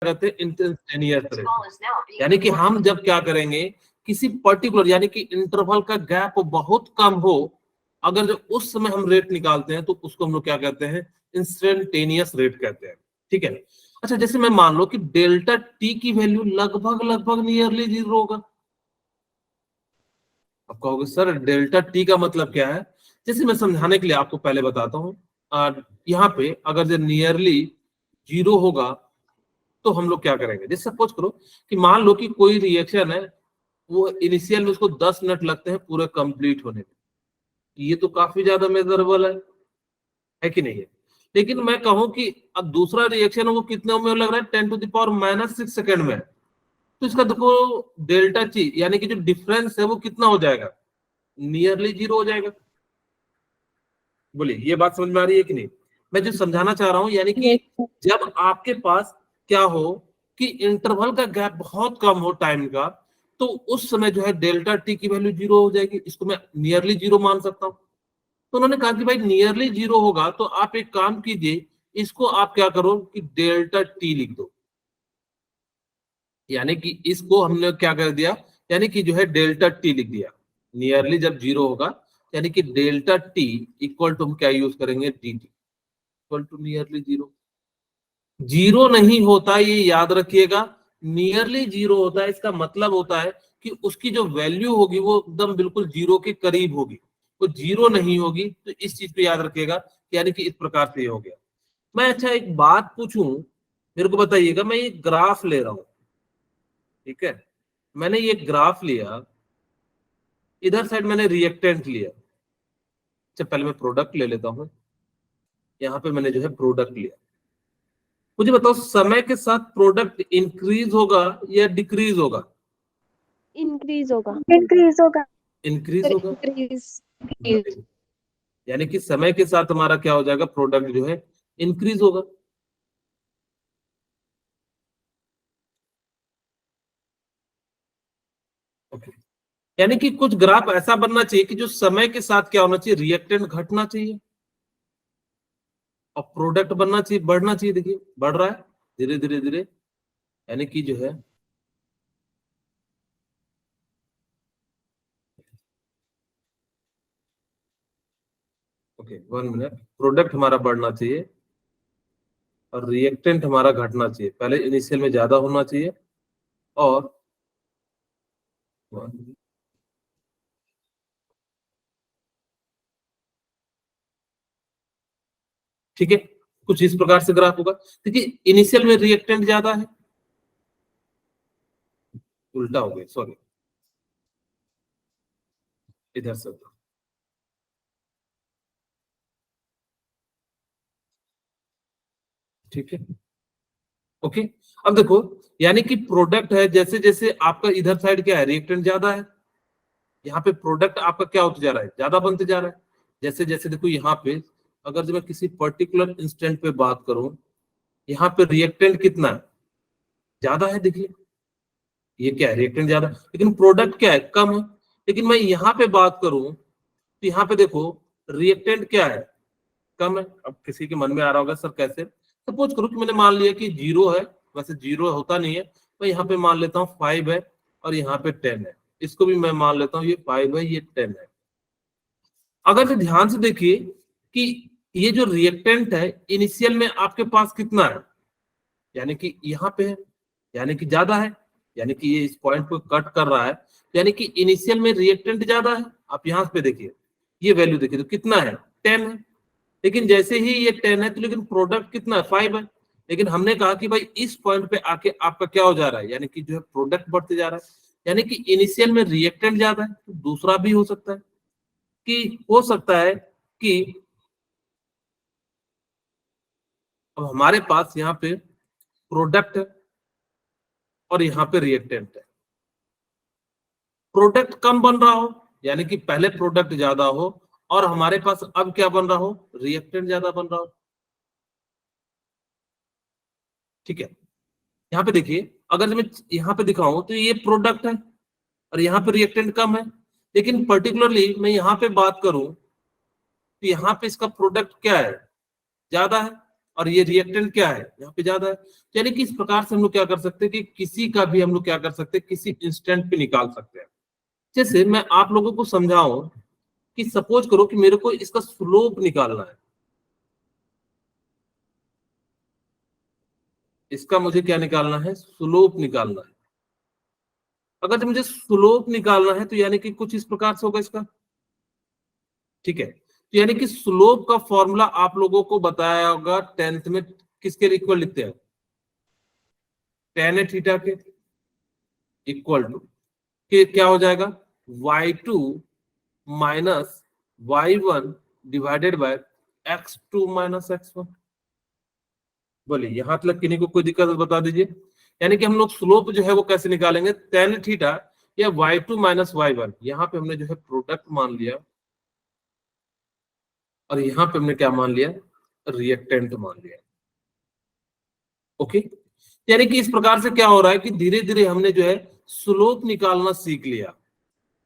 कहते हैं instantaneous rate. यानी कि हम जब क्या करेंगे, किसी पर्टिकुलर यानी कि इंटरवल का गैप बहुत कम हो, अगर जो उस समय हम रेट निकालते हैं तो उसको हम लोग क्या कहते हैं, इंस्टेंटेनियस रेट कहते हैं। ठीक है। अच्छा, जैसे मैं मान लो कि डेल्टा टी की वैल्यू लगभग लगभग नियरली 0 होगा। आप कहोगे सर डेल्टा टी का मतलब क्या है? जैसे मैं समझाने के लिए आपको पहले बताता हूँ। यहाँ पे अगर जो नियरली 0 होगा तो हम लोग क्या करेंगे, जैसे सपोज करो कि मान लो कि कोई रिएक्शन है, वो इनिशियल में उसको 10 मिनट लगते हैं पूरे कंप्लीट होने में, ये तो काफी ज्यादा मेजरेबल है कि नहीं है? लेकिन मैं कहूं कि अब दूसरा रिएक्शन है वो कितने में लग रहा है, 10⁻⁻6 सेकेंड में, तो इसका देखो डेल्टा टी यानी कि जो डिफरेंस है वो कितना हो जाएगा, नियरली 0 हो जाएगा। बोलिए ये बात समझ में आ रही है कि नहीं? मैं जो समझाना चाह रहा हूं यानी कि जब आपके पास क्या हो कि इंटरवल का गैप बहुत कम हो टाइम का, तो उस समय जो है डेल्टा टी की वैल्यू 0 हो जाएगी, इसको मैं नियरली 0 मान सकता हूं। तो उन्होंने कहा कि भाई नियरली 0 होगा तो आप एक काम कीजिए, इसको आप क्या करो कि डेल्टा टी लिख दो। यानी कि इसको हमने क्या कर दिया, यानी कि जो है डेल्टा टी लिख दिया। नियरली जब 0 होगा यानी कि डेल्टा टी इक्वल टू हम क्या यूज करेंगे, d t equal to nearly 0। 0 नहीं होता ये याद रखिएगा, नियरली 0 होता है, इसका मतलब होता है कि उसकी जो वैल्यू होगी वो एकदम बिल्कुल 0 के करीब होगी, वो 0 नहीं होगी। तो इस चीज को याद रखिएगा, यानी कि इस प्रकार से ये हो गया। मैं अच्छा एक बात पूछूं, मेरे को बताइएगा, मैं ये ग्राफ ले रहा हूं, ठीक है, मैंने ये ग्राफ लिया, इधर साइड मैंने रिएक्टेंट लिया। अच्छा पहले मैं प्रोडक्ट ले लेता हूं, यहाँ पे मैंने जो है प्रोडक्ट लिया। मुझे बताओ समय के साथ प्रोडक्ट इंक्रीज होगा या डिक्रीज होगा? इंक्रीज होगा। इंक्रीज होगा। इंक्रीज होगा, इंक्रीज। यानी कि समय के साथ हमारा क्या हो जाएगा, प्रोडक्ट जो है इंक्रीज होगा। ओके। यानी कि कुछ ग्राफ ऐसा बनना चाहिए कि जो समय के साथ क्या होना चाहिए, रिएक्टेंट घटना चाहिए और प्रोडक्ट बनना चाहिए, बढ़ना चाहिए। देखिए बढ़ रहा है धीरे धीरे धीरे, यानी कि जो है ओके 1 मिनट, प्रोडक्ट हमारा बढ़ना चाहिए और रिएक्टेंट हमारा घटना चाहिए। पहले इनिशियल में ज्यादा होना चाहिए और ठीक है, कुछ इस प्रकार से ग्राफ होगा। देखिए इनिशियल में रिएक्टेंट ज्यादा है, उल्टा हो गया सॉरी, इधर से ठीक है। ओके, अब देखो यानी कि प्रोडक्ट है, जैसे जैसे आपका इधर साइड क्या है, रिएक्टेंट ज्यादा है, यहाँ पे प्रोडक्ट आपका क्या होते जा रहा है, ज्यादा बनते जा रहा है। जैसे जैसे देखो यहाँ पे अगर जब मैं किसी पर्टिकुलर इंस्टेंट पे बात करूं, यहाँ पे रिएक्टेंट कितना है, ज्यादा है। देखिए ये क्या है, रिएक्टेंट ज्यादा, लेकिन प्रोडक्ट क्या है, कम है। लेकिन मैं यहाँ पे बात करूं तो यहाँ पे देखो रिएक्टेंट क्या है, कम है। अब किसी के मन में आ रहा होगा सर कैसे, सपोज करो कि मैंने मान लिया कि 0 है, वैसे 0 होता नहीं है, मैं यहाँ पे मान लेता हूँ 5 है और यहाँ पे 10 है, इसको भी मैं मान लेता हूँ ये 5 है ये 10 है। अगर से ध्यान से देखिए कि ये जो रिएक्टेंट है इनिशियल में आपके पास कितना है, यानी कि यहाँ पे है, यानी कि ज्यादा है, यानी कि ये इस पॉइंट को कट कर रहा है, यानी कि इनिशियल में रिएक्टेंट ज्यादा है। आप यहाँ पे देखिए ये वैल्यू देखिए तो कितना है, 10 है। लेकिन जैसे ही ये 10 है तो लेकिन प्रोडक्ट कितना है, 5 है। लेकिन हमने कहा कि भाई इस पॉइंट पे आके आपका क्या हो जा रहा है, यानी कि जो है प्रोडक्ट बढ़ते जा रहा है, यानी कि इनिशियल में रिएक्टेंट ज्यादा है। तो दूसरा भी हो सकता है कि हो सकता है कि अब हमारे पास यहाँ पे प्रोडक्ट है और यहाँ पे रिएक्टेंट है, प्रोडक्ट कम बन रहा हो, यानी कि पहले प्रोडक्ट ज्यादा हो और हमारे पास अब क्या बन रहा हो, रिएक्टेंट ज्यादा बन रहा हो। ठीक है, यहाँ पे देखिए अगर मैं यहाँ पे दिखाऊं तो ये प्रोडक्ट है और यहाँ पे रिएक्टेंट कम है। लेकिन पर्टिकुलरली मैं यहाँ पे बात करूं तो यहाँ पे इसका प्रोडक्ट क्या है, ज्यादा है और ये रिएक्टेंट क्या है, यहाँ पे ज्यादा है। यानी कि इस प्रकार से हम लोग क्या कर सकते हैं कि किसी का भी हम लोग क्या कर सकते हैं, किसी इंस्टेंट पे निकाल सकते हैं। जैसे मैं आप लोगों को समझाऊं कि सपोज करो कि मेरे को इसका स्लोप निकालना है, इसका मुझे क्या निकालना है, स्लोप निकालना है। अगर जब मुझे स्लोप निकालना है तो यानी कि कुछ इस प्रकार से होगा इसका, ठीक है। तो यानी कि स्लोप का फॉर्मूला आप लोगों को बताया होगा 10th में, किसके इक्वल लिखते हैं, tan थीटा के इक्वल टू के क्या हो जाएगा, y2 minus y1 divided by x2 minus x1। बोलिए यहां तक किन्हीं को कोई दिक्कत है बता दीजिए। यानी कि हम लोग स्लोप जो है वो कैसे निकालेंगे, tan थीटा या y2 माइनस y1, यहाँ पे हमने जो है प्रोडक्ट मान लिया और यहाँ पे हमने क्या मान लिया, रिएक्टेंट मान लिया। ओके, यानी कि इस प्रकार से क्या हो रहा है कि धीरे धीरे हमने जो है स्लोप निकालना सीख लिया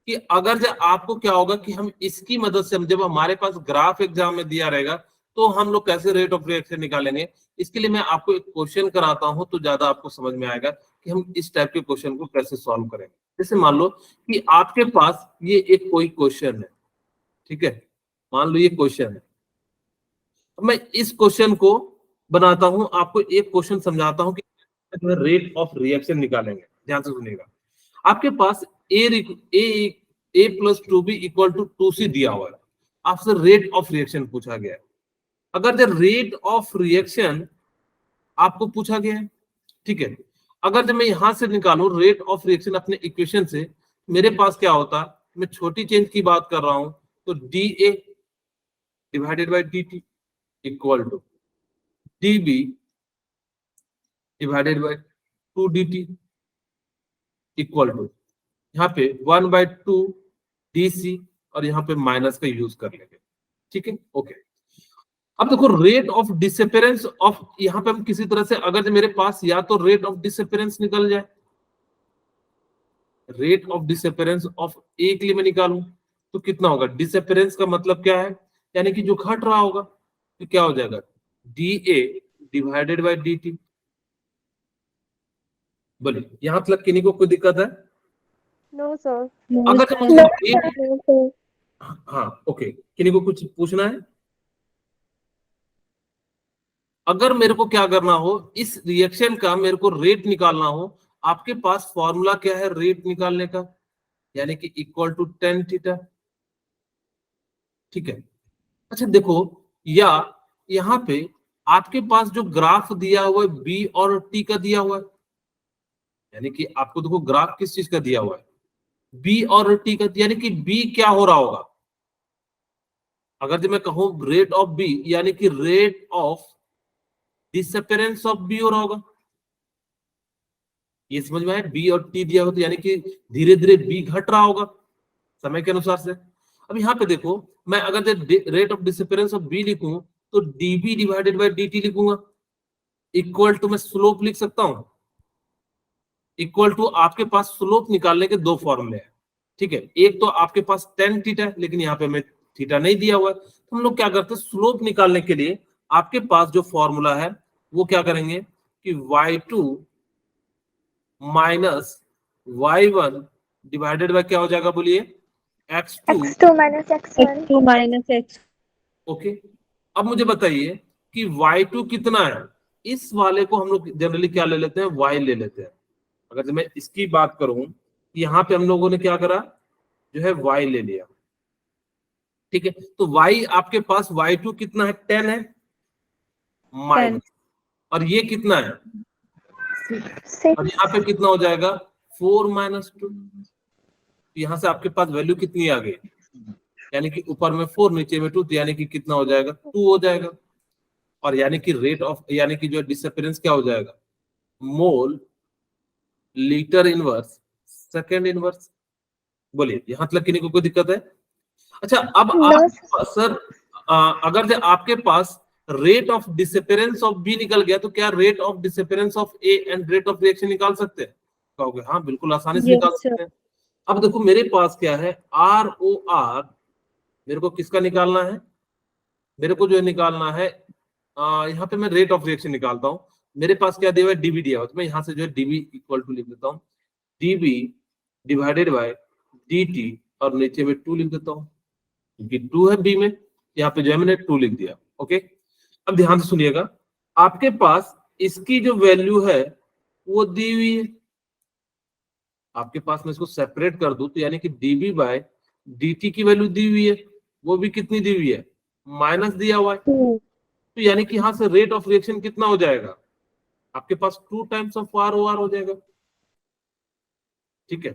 कि अगर जब आपको क्या होगा कि हम इसकी मदद से, हम जब हमारे पास ग्राफ एग्जाम में दिया रहेगा तो हम लोग कैसे रेट ऑफ रिएक्शन निकालेंगे। इसके लिए मैं आपको एक क्वेश्चन कराता हूं तो ज्यादा आपको समझ में आएगा कि हम इस टाइप के क्वेश्चन को कैसे सॉल्व करेंगे। जैसे मान लो कि आपके पास ये एक कोई क्वेश्चन है, ठीक है, मान लो ये क्वेश्चन है। मैं इस क्वेश्चन को बनाता हूं, आपको एक क्वेश्चन समझाता हूं कि रेट ऑफ रिएक्शन निकालेंगे। ध्यान से सुनिएगा। आपके पास A plus two B equal to 2c दिया हुआ है, आपसे रेट ऑफ रिएक्शन पूछा गया है। अगर जब रेट ऑफ रिएक्शन आपको पूछा गया है, ठीक है, अगर जब मैं यहां से निकालूं रेट ऑफ रिएक्शन अपने इक्वेशन से, मेरे पास क्या होता, मैं छोटी चेंज की बात कर रहा हूं, तो d A divided by d t equal to d B divided by 2dt equal to यहाँ पे 1/2 DC और यहाँ पे माइनस का यूज कर लेंगे, ठीक है। ओके, अब देखो रेट ऑफ डिसअपीयरेंस ऑफ, यहाँ पे हम किसी तरह से अगर मेरे पास या तो रेट ऑफ डिसअपीयरेंस निकल जाए, रेट ऑफ डिसअपीयरेंस ऑफ ए के लिए मैं निकालूं तो कितना होगा, डिसअपीयरेंस का मतलब क्या है, यानी कि जो घट रहा होगा, तो क्या हो जाएगा D A divided by d T. बोलिए यहां तक किन्हीं को कोई दिक्कत है, नो सर। अगर जब मुझे हाँ ओके, किन्हीं को कुछ पूछना है। अगर मेरे को क्या करना हो, इस रिएक्शन का मेरे को रेट निकालना हो, आपके पास फॉर्मूला क्या है रेट निकालने का, यानी कि इक्वल टू tan थीटा, ठीक है। अच्छा देखो, या यहाँ पे आपके पास जो ग्राफ दिया हुआ है बी और टी का दिया हुआ है, यानी कि आपको देखो ग्राफ किस चीज का दिया हुआ है, बी और टी का, यानी कि बी क्या हो रहा होगा, अगर जब मैं कहूं रेट ऑफ बी, यानी कि rate of disappearance of B हो रहा होगा। ये समझ में आया, बी और टी दिया हो तो यानी कि धीरे धीरे बी घट रहा होगा समय के अनुसार से। अब यहाँ पे देखो, मैं अगर rate of disappearance of B लिखूं तो d B divided by d t लिखूंगा, इक्वल टू मैं स्लोप लिख सकता हूं, इक्वल टू आपके पास स्लोप निकालने के दो फॉर्मूले हैं, ठीक है। एक तो आपके पास tan थीटा है, लेकिन यहाँ पे हमें थीटा नहीं दिया हुआ है, तो हम लोग क्या करते हैं स्लोप निकालने के लिए आपके पास जो फॉर्मूला है वो क्या करेंगे कि y2 minus y1 divided by क्या हो जाएगा, बोलिए x2 माइनस x1। ओके, अब मुझे बताइए कि y2 कितना है, इस वाले को हम लोग जनरली क्या ले लेते हैं, y ले लेते हैं। अगर मैं इसकी बात करूं, यहाँ पे हम लोगों ने क्या करा, जो है y ले लिया, ठीक है। तो y आपके पास y2 कितना है, 10 है माइनस, और ये कितना है, और यहाँ पे कितना हो जाएगा 4 माइनस 2। यहाँ से आपके पास वैल्यू कितनी आ गई, यानी कि ऊपर में 4 नीचे में 2, तो यानी कि कितना हो जाएगा 2 हो जाएगा। और यानी कि रेट ऑफ, यानी कि जो डिसअपीयरेंस क्या हो जाएगा, मोल लीटर इनवर्स सेकंड इनवर्स। बोलिए यहां तक किन्हीं को कोई दिक्कत है। अच्छा अब आप सर अगर जो आपके पास rate of disappearance of B निकल गया तो क्या rate of disappearance of A and rate of reaction निकाल सकते हैं, कहोगे हाँ बिल्कुल आसानी से निकाल सकते हैं। अब देखो मेरे पास क्या है, आर ओ आर, मेरे को किसका निकालना है, मेरे को जो निकालना है यहाँ पे मैं रेट ऑफ रिएक्शन निकालता हूँ। मेरे पास क्या दिया हुआ है, डीबी दिया हुआ है, तो मैं यहाँ से जो है डीबी इक्वल टू लिख देता हूँ डीबी डिवाइडेड बाय dt, और नीचे में 2 लिख देता हूँ क्योंकि 2 है बी में, यहाँ पे जो है मैंने 2 लिख दिया। ओके, अब ध्यान से सुनिएगा, आपके पास इसकी जो वैल्यू है वो दी हुई है। आपके पास मैं इसको सेपरेट कर दूं तो यानी कि dB बाय dt की वैल्यू दी हुई है, वो भी कितनी दी हुई है, माइनस दिया हुआ है। तो यानी कि यहां से रेट ऑफ रिएक्शन कितना हो जाएगा, आपके पास 2 टाइम्स ऑफ ROR हो जाएगा। ठीक है,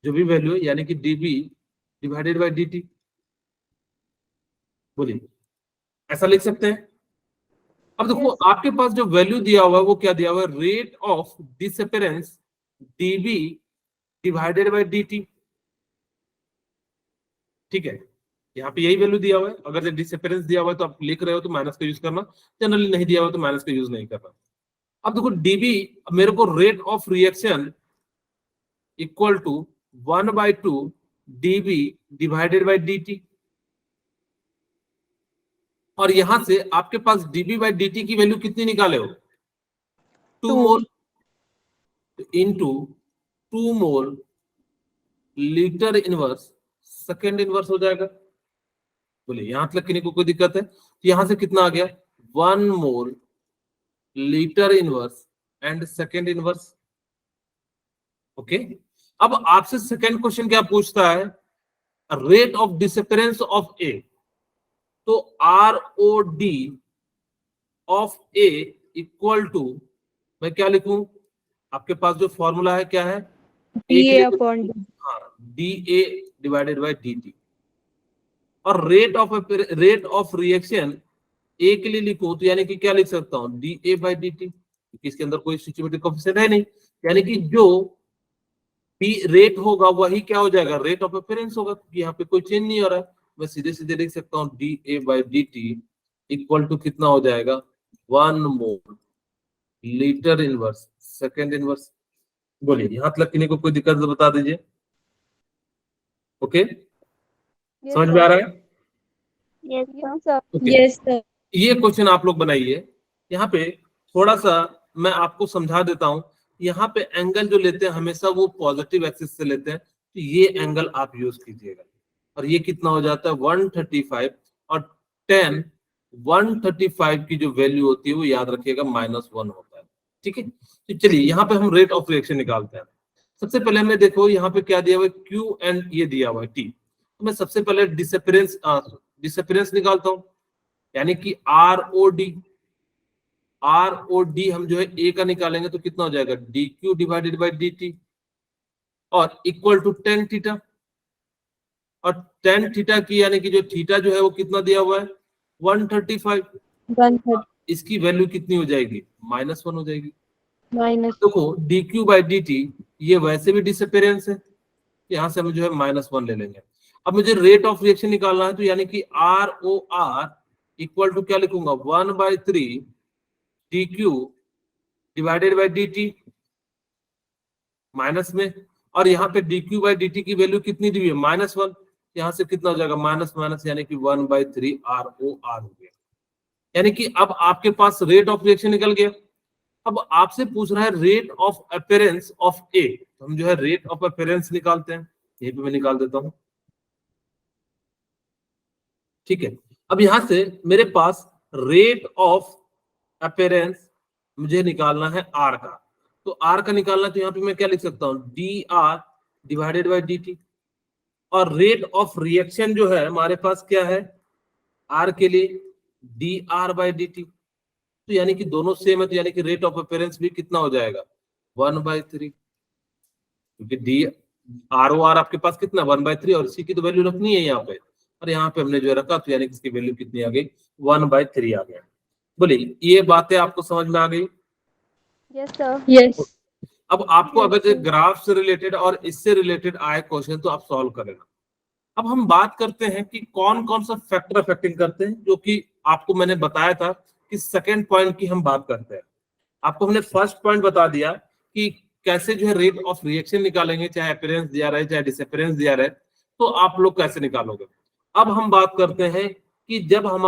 जो भी वैल्यू है यानी कि dB डिवाइडेड बाय dt, बोलिए ऐसा लिख सकते हैं। अब देखो Yes. आपके पास जो वैल्यू दिया हुआ है वो क्या दिया हुआ है, rate of disappearance dB divided by dt। ठीक है, यहाँ पे यही वैल्यू दिया हुआ है। अगर डिसअपेरेंस दिया हुआ है तो आप लिख रहे हो तो माइनस का यूज करना, जनरली नहीं दिया हुआ तो माइनस का यूज नहीं करना। अब देखो dB, मेरे को rate of reaction equal to 1/2 dB divided by dt, और यहां से आपके पास dB बाय dt की वैल्यू कितनी निकाले हो, 2 mole into 2 mole litre inverse second inverse हो जाएगा। बोले यहां तक लिखने को कोई दिक्कत है, तो यहां से कितना आ गया, 1 mole litre inverse and second inverse. Okay, अब आपसे सेकेंड क्वेश्चन क्या पूछता है, rate of disappearance of A. तो ROD of A equal to, मैं क्या लिखूं, आपके पास जो फॉर्मूला है क्या है, DA upon D. हाँ, DA डिवाइडेड बाय dt, और रेट ऑफ रिएक्शन ए के लिए लिखो तो यानी कि क्या लिख सकता हूं, DA बाय dt, क्योंकि इसके अंदर कोई स्टोइचियोमेट्रिक कोएफिशिएंट है नहीं, यानी कि जो पी रेट होगा वही क्या हो जाएगा, रेट ऑफ अपेरेंस होगा, क्योंकि यहाँ पे कोई चेंज नहीं हो रहा है। मैं सीधे सीधे लिख सकता हूँ DA by dt equal to कितना हो जाएगा, 1 mole litre inverse second inverse. बोलिए यहाँ तक लिखने को कोई दिक्कत तो बता दीजिए। ओके, Yes, समझ sir. में आ रहा है? Yes, sir. Okay. Yes, sir. ये क्वेश्चन आप लोग बनाइए। यहाँ पे थोड़ा सा मैं आपको समझा देता हूँ, यहाँ पे एंगल जो लेते हैं हमेशा वो पॉजिटिव एक्सिस से लेते हैं, तो ये एंगल आप यूज कीजिएगा। और ये कितना हो जाता है 135, और 10 135 की जो वैल्यू होती है वो याद रखिएगा -1 होता है। ठीक है, तो चलिए यहाँ पे हम रेट ऑफ रिएक्शन निकालते हैं। सबसे पहले हमने देखो यहाँ पे क्या दिया हुआ है, Q एंड ये दिया हुआ है T। तो मैं सबसे पहले डिसअपेरेंस निकालता हूँ, यानी कि ROD हम जो है ए का निकालेंगे तो कितना हो जाएगा, DQ डिवाइडेड बाय dt, और इक्वल टू tan थीटा, और tan थीटा की यानी कि जो थीटा जो है वो कितना दिया हुआ है 135, 130 इसकी वैल्यू कितनी हो जाएगी, -1 हो जाएगी। minus. देखो DQ बाय dt ये वैसे भी डिसअपेरेंस है, यहाँ से हम जो है -1 ले लेंगे। अब मुझे रेट ऑफ रिएक्शन निकालना है, तो यानी कि ROR इक्वल टू क्या लिखूंगा, 1/3 DQ divided by dt minus में, और यहाँ पे DQ बाय dt की वैल्यू कितनी दी हुई है, -1, यहाँ से कितना हो जाएगा माइनस माइनस, यानी कि 1/3 ROR हो गया। यानी कि अब आपके पास रेट ऑफ रिएक्शन निकल गया। अब आपसे पूछ रहा है rate of appearance of A, तो हम जो है रेट ऑफ अपीयरेंस निकालते हैं, यही पे मैं निकाल देता हूं। ठीक है, अब यहां से मेरे पास रेट ऑफ अपीयरेंस मुझे निकालना है आर का, तो आर का निकालना, तो यहाँ पे मैं क्या लिख सकता हूँ, DR डिवाइडेड बाय dt, और रेट ऑफ रिएक्शन जो है हमारे पास क्या है आर के लिए, DR बाय dt, तो यानी कि दोनों सेम है, तो यानी कि रेट ऑफ अपीयरेंस भी कितना हो जाएगा 1/3, क्योंकि ROR आपके पास कितना 1/3, और इसी की तो वैल्यू रखनी है यहाँ पे, और यहाँ पे हमने जो रखा तो यानी कि इसकी वैल्यू कितनी आ गई 1/3 आ गया। बोलिए ये बातें आपको समझ में आ गई? Yes, sir. Yes. अब आपको अगर ग्राफ से रिलेटेड और इससे रिलेटेड आए क्वेश्चन तो आप सॉल्व करेगा। अब हम बात करते हैं कि कौन कौन सा फैक्टर अफेक्टिंग करते हैं, जो कि आपको मैंने बताया था कि सेकंड पॉइंट की हम बात करते हैं। आपको हमने फर्स्ट पॉइंट बता दिया कि कैसे जो है रेट ऑफ रिएक्शन निकालेंगे, चाहे अपीयरेंस दिया रहे चाहे डिसअपीयरेंस दिया रहे, तो आप लोग कैसे निकालोगे। अब हम बात करते हैं कि जब हम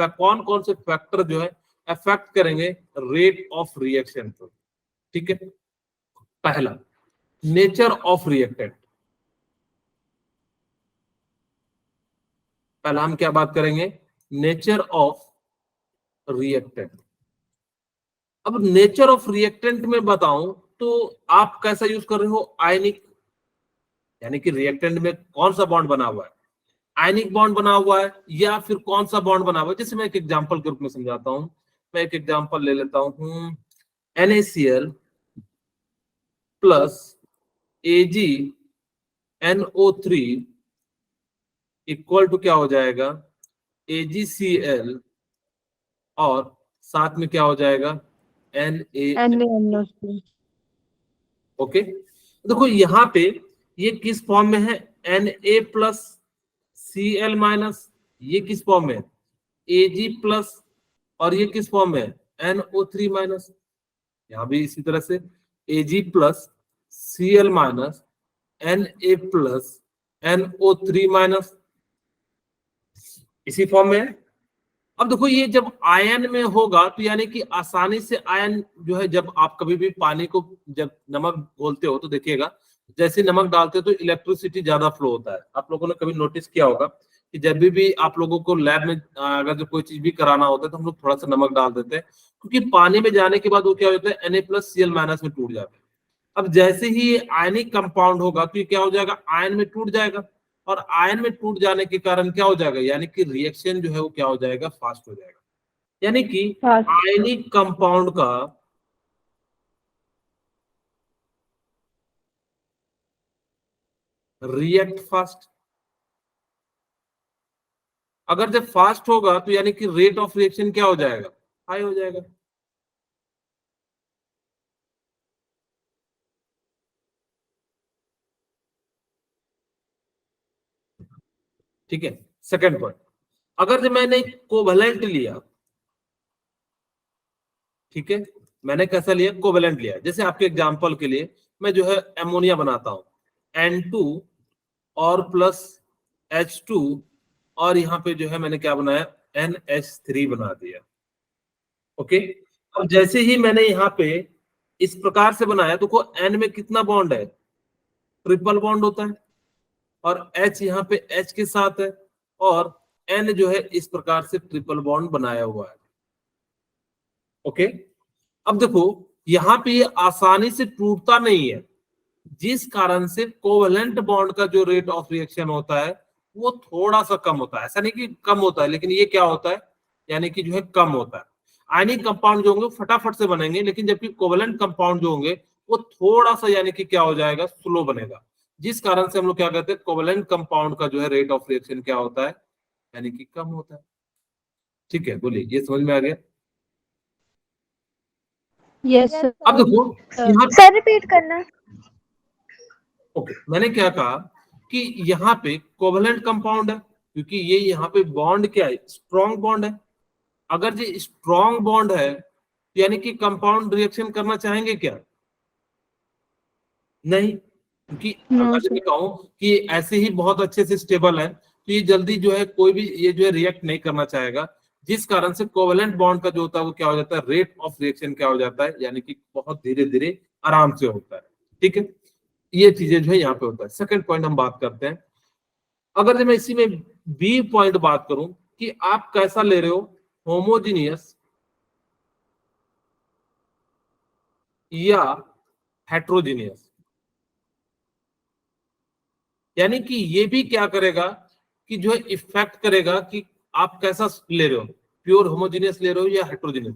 कौन कौन से फैक्टर जो है अफेक्ट करेंगे रेट ऑफ रिएक्शन को। ठीक है, पहला नेचर ऑफ रिएक्टेंट। पहला हम क्या बात करेंगे, नेचर ऑफ रिएक्टेंट। अब नेचर ऑफ रिएक्टेंट में बताऊं तो आप कैसा यूज कर रहे हो, आयनिक, यानी कि रिएक्टेंट में कौन सा बॉन्ड बना हुआ है, आयनिक बॉन्ड बना हुआ है या फिर कौन सा बॉन्ड बना हुआ है। जैसे मैं एक एग्जांपल के रूप में समझाता हूं, मैं एक एग्जांपल ले लेता हूं, NaCl plus AgNO3 equal to क्या हो जाएगा, AgCl और साथ में क्या हो जाएगा, Na। ओके, देखो यहाँ पे ये किस फॉर्म में है, Na प्लस Cl माइनस, ये किस फॉर्म में है, Ag प्लस, और ये किस फॉर्म में है, NO3 माइनस। यहाँ भी इसी तरह से Ag plus Cl minus Na plus NO3 minus, इसी फॉर्म में है। अब देखो ये जब आयन में होगा तो यानी कि आसानी से आयन जो है, जब आप कभी भी पानी को जब नमक घोलते हो तो देखिएगा, जैसे नमक डालते हो तो इलेक्ट्रिसिटी ज्यादा फ्लो होता है। आप लोगों ने कभी नोटिस किया होगा कि जब भी आप लोगों को लैब में अगर जो कोई चीज भी कराना होता है तो हम लोग थोड़ा सा नमक डाल देते हैं, क्योंकि पानी में जाने के बाद वो क्या होता है, Na प्लस Cl माइनस में टूट जाता है। अब जैसे ही ये आयनिक कंपाउंड होगा तो ये क्या हो जाएगा, आयन में टूट जाएगा, और आयन में टूट जाने के कारण क्या हो जाएगा, यानी कि रिएक्शन जो है वो क्या हो जाएगा, फास्ट हो जाएगा। यानी कि आयनिक कंपाउंड का रिएक्ट फास्ट, अगर जब फास्ट होगा तो यानी कि रेट ऑफ रिएक्शन क्या हो जाएगा, हाई हो जाएगा। ठीक है, सेकंड पॉइंट, अगर जब मैंने कोवेलेंट लिया, ठीक है, मैंने कैसा लिया, कोवेलेंट लिया। जैसे आपके एग्जांपल के लिए मैं जो है एमोनिया बनाता हूं, N2 और प्लस H2, और यहाँ पे जो है मैंने क्या बनाया, NH3 बना दिया। ओके, अब जैसे ही मैंने यहाँ पे इस प्रकार से बनाया तो को N में कितना बॉन्ड है, ट्रिपल बॉन्ड होता है, और H यहाँ पे H के साथ है, और N जो है इस प्रकार से ट्रिपल बॉन्ड बनाया हुआ है। ओके, अब देखो यहाँ पे ये आसानी से टूटता नहीं है, जिस कारण से कोवेलेंट बॉन्ड का जो रेट ऑफ रिएक्शन होता है वो थोड़ा सा कम होता है। ऐसा नहीं कि कम होता है, लेकिन ये क्या होता है, यानी कि जो है कम होता है। आयनिक कंपाउंड जो होंगे फटाफट से बनेंगे, लेकिन जबकि कोवेलेंट कंपाउंड जो होंगे वो थोड़ा सा यानी कि क्या हो जाएगा, स्लो बनेगा, जिस कारण से हम लोग क्या कहते हैं, कोवेलेंट कंपाउंड का जो है रेट ऑफ रिएक्शन क्या होता है, यानी कि कम होता है। ठीक है, बोलिए, ये समझ में आ गया। यस अब देखो यहाँ सर, रिपीट करना। ओके, मैंने क्या कहा कि यहाँ पे कोवेलेंट कंपाउंड है, क्योंकि ये यहाँ पे बॉन्ड क्या है, स्ट्रॉन्ग बॉन्ड है। अगर ये स्ट्रॉन्ग बॉन्ड है तो यानी कि कंपाउंड रिएक्शन करना चाहेंगे क्या, नहीं, क्योंकि अगर मैं कहूं कि ऐसे ही बहुत अच्छे से स्टेबल है तो ये जल्दी जो है कोई भी ये जो है रिएक्ट नहीं करना चाहेगा, जिस कारण से कोवेलेंट बॉन्ड का जो होता है वो क्या हो जाता है, रेट ऑफ रिएक्शन क्या हो जाता है, यानी कि बहुत धीरे धीरे आराम से होता है। ठीक है, ये चीजें जो है यहाँ पे होता है। सेकंड पॉइंट हम बात करते हैं, अगर मैं इसी में बी पॉइंट बात करूं कि आप कैसा ले रहे हो, होमोजीनियस या हेट्रोजीनियस, यानी कि ये भी क्या करेगा कि जो है इफेक्ट करेगा कि आप कैसा ले रहे हो, प्योर होमोजीनियस ले रहे हो या हेट्रोजीनियस।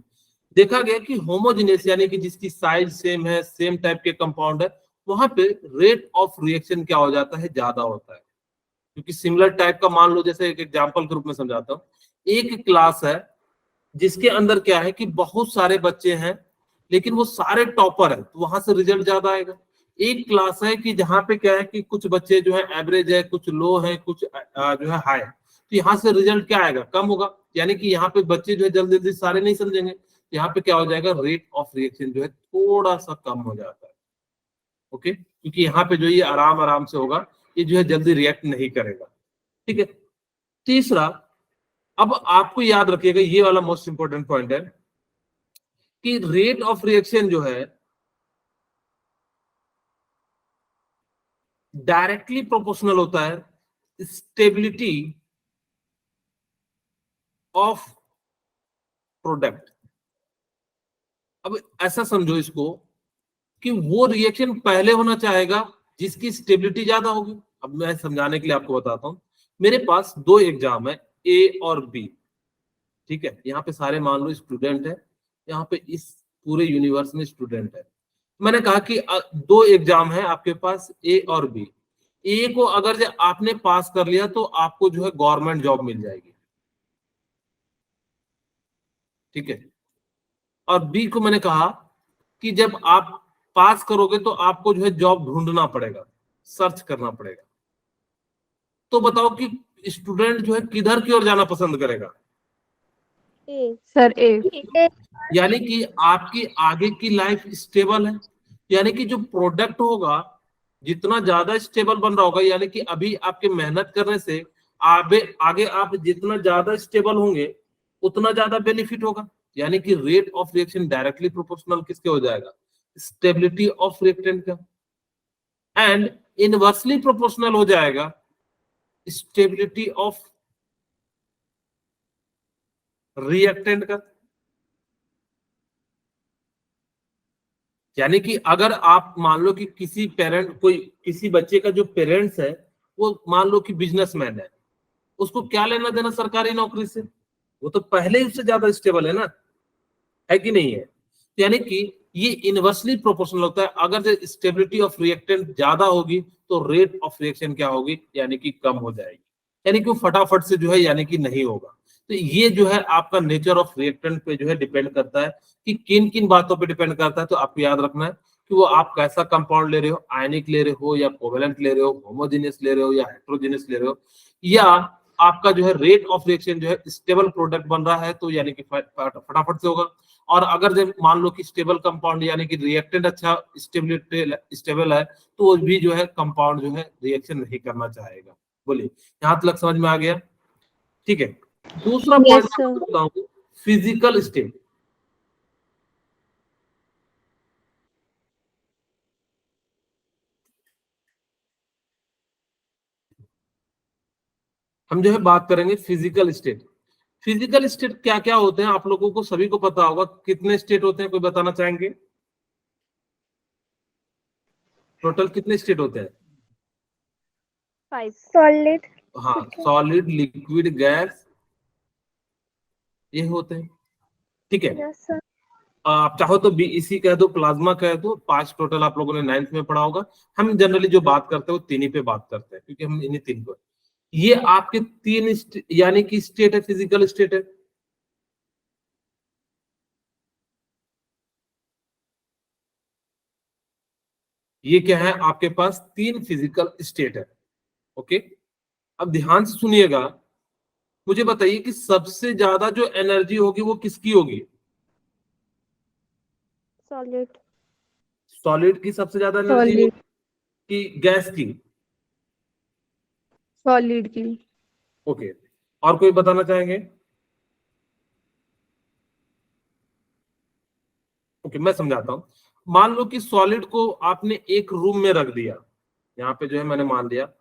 देखा गया कि होमोजीनियस यानी कि जिसकी साइज सेम है, सेम टाइप के कंपाउंड है, वहां पे रेट ऑफ रिएक्शन क्या हो जाता है, ज्यादा होता है। क्योंकि सिमिलर टाइप का मान लो, जैसे एक एग्जांपल के रूप में समझाता हूँ, एक क्लास है जिसके अंदर क्या है कि बहुत सारे बच्चे हैं लेकिन वो सारे टॉपर है, तो वहां से रिजल्ट ज्यादा आएगा। एक क्लास है कि जहाँ पे क्या है कि कुछ बच्चे जो है एवरेज है, कुछ लो है, कुछ जो है हाई है, तो यहाँ से रिजल्ट क्या आएगा, कम होगा। यानी कि यहाँ पे बच्चे जो है जल्दी जल्दी सारे नहीं समझेंगे, यहाँ पे क्या हो जाएगा, रेट ऑफ रिएक्शन जो है थोड़ा सा कम हो जाता है। ओके, क्योंकि यहाँ पे जो ये आराम आराम से होगा, ये जो है जल्दी रिएक्ट नहीं करेगा। ठीक है, तीसरा अब आपको याद रखिएगा, ये वाला मोस्ट इंपोर्टेंट पॉइंट है कि रेट ऑफ रिएक्शन जो है डायरेक्टली प्रोपोर्शनल होता है स्टेबिलिटी ऑफ प्रोडक्ट। अब ऐसा समझो इसको कि वो रिएक्शन पहले होना चाहेगा जिसकी स्टेबिलिटी ज्यादा होगी। अब मैं समझाने के लिए आपको बताता हूं, मेरे पास दो एग्जाम है, ए और बी, ठीक है। यहाँ पे सारे मान लो स्टूडेंट है, यहाँ पे इस पूरे यूनिवर्स में स्टूडेंट है। मैंने कहा कि दो एग्जाम है आपके पास, ए और बी। ए को अगर जो आपने पास कर लिया तो आपको जो है गवर्नमेंट जॉब मिल जाएगी, ठीक है। और बी को मैंने कहा कि जब आप पास करोगे तो आपको जो है जॉब ढूंढना पड़ेगा, सर्च करना पड़ेगा। तो बताओ कि स्टूडेंट जो है किधर की ओर जाना पसंद करेगा? ए सर, ए। यानी कि आपकी आगे की लाइफ स्टेबल है, यानी कि जो प्रोडक्ट होगा जितना ज्यादा स्टेबल बन रहा होगा, यानी कि अभी आपके मेहनत करने से आगे आगे आप जितना ज्यादा स्टेबल होंगे उतना ज्यादा बेनिफिट होगा। यानी कि rate of reaction directly proportional किसके हो जाएगा? स्टेबिलिटी ऑफ रिएक्टेंट का। एंड इनवर्सली प्रोपोर्शनल हो जाएगा स्टेबिलिटी ऑफ रिएक्टेंट का। यानी कि अगर आप मान लो कि किसी पेरेंट, कोई किसी बच्चे का जो पेरेंट्स है वो मान लो कि बिजनेसमैन है, उसको क्या लेना देना सरकारी नौकरी से? वो तो पहले ही उससे ज्यादा स्टेबल है कि नहीं है? यानी कि ये इनवर्सली प्रोपोर्शनल होता है। अगर स्टेबिलिटी ऑफ रिएक्टेंट ज्यादा होगी तो रेट ऑफ रिएक्शन क्या होगी? यानी कि कम हो जाएगी, यानी कि वो फटाफट से जो है यानी कि नहीं होगा। तो ये जो है आपका नेचर ऑफ रिएक्टेंट पे जो है डिपेंड करता है कि किन किन बातों पे डिपेंड करता है। तो आपको याद रखना है कि वो आप कैसा कंपाउंड ले रहे हो, आयनिक ले रहे हो या कोवेलेंट ले रहे हो, होमोजेनियस ले रहे हो या हेट्रोजेनियस ले रहे हो, या आपका जो है रेट ऑफ रिएक्शन जो है स्टेबल प्रोडक्ट बन रहा है तो यानी कि फटाफट से होगा। और अगर जब मान लो कि स्टेबल कंपाउंड यानी कि रिएक्टेंट अच्छा स्टेबल है तो वो भी जो है कंपाउंड जो है रिएक्शन नहीं करना चाहेगा। बोलिए, यहां तक समझ में आ गया? ठीक है। दूसरा पॉइंट Yes, sir. बताता हूं, फिजिकल स्टेट। हम जो है बात करेंगे फिजिकल स्टेट। फिजिकल स्टेट क्या क्या होते हैं आप लोगों को सभी को पता होगा। कितने स्टेट होते हैं, कोई बताना चाहेंगे? टोटल कितने स्टेट होते हैं? 5. Solid. हाँ, सॉलिड, लिक्विड, गैस, ये होते हैं, ठीक है। Yes, sir. आप चाहो तो बीईसी कह दो, प्लाज्मा कह दो, 5 टोटल आप लोगों ने 9th में पढ़ा होगा। हम जनरली जो बात करते हैं वो तीन ही पे बात करते हैं क्योंकि हम इन्हीं तीन को, ये आपके तीन यानी कि स्टेट है, फिजिकल स्टेट है। ये क्या है? आपके पास तीन फिजिकल स्टेट है, ओके। अब ध्यान से सुनिएगा, मुझे बताइए कि सबसे ज्यादा जो एनर्जी होगी वो किसकी होगी? Solid. सॉलिड की सबसे ज्यादा एनर्जी होगी Solid. कि गैस की? Solid की. ओके, और कोई बताना चाहेंगे? ओके, मैं समझाता हूं। मान लो कि सॉलिड को आपने एक रूम में रख दिया, यहाँ पे जो है मैंने मान लिया,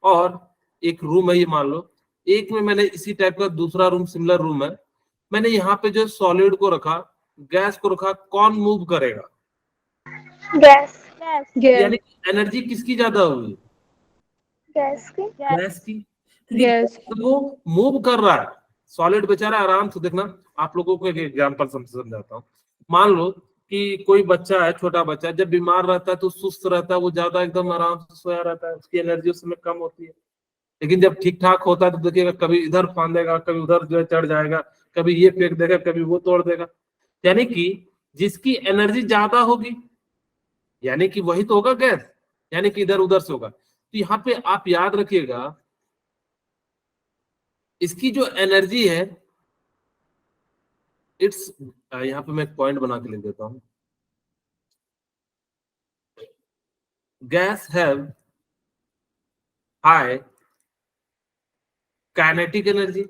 और एक रूम है ये मान लो, एक में मैंने इसी टाइप का दूसरा रूम, सिमिलर रूम है, मैंने यहाँ पे जो सॉलिड को रखा, गैस को रखा, कौन मूव करेगा? गैस. गैस. यानी एनर्जी किसकी ज्यादा होगी? गैस की. गैस की, क्योंकि गैस. वो मूव कर रहा है। सॉलिड बेचारा आराम से, देखना आप लोगों को एक एग्जांपल समझाता हूँ। मान लो कि कोई बच्चा है, छोटा बच्चा, जब बीमार रहता है तो सुस्त रहता है, वो ज्यादा एकदम आराम से सोया रहता है, उसकी एनर्जी उस समय कम होती है। लेकिन जब ठीक ठाक होता है तो देखिएगा कभी इधर फांदेगा, कभी उधर जो है चढ़ जाएगा, कभी ये फेंक देगा, कभी वो तोड़ देगा। यानी कि जिसकी एनर्जी ज्यादा होगी यानी कि वही तो होगा गैस, यानी कि इधर उधर से होगा। तो यहाँ पे आप याद रखिएगा, इसकी जो एनर्जी है, इट्स, यहाँ पे मैं एक पॉइंट बना के लिख देता हूं, guys have high kinetic energy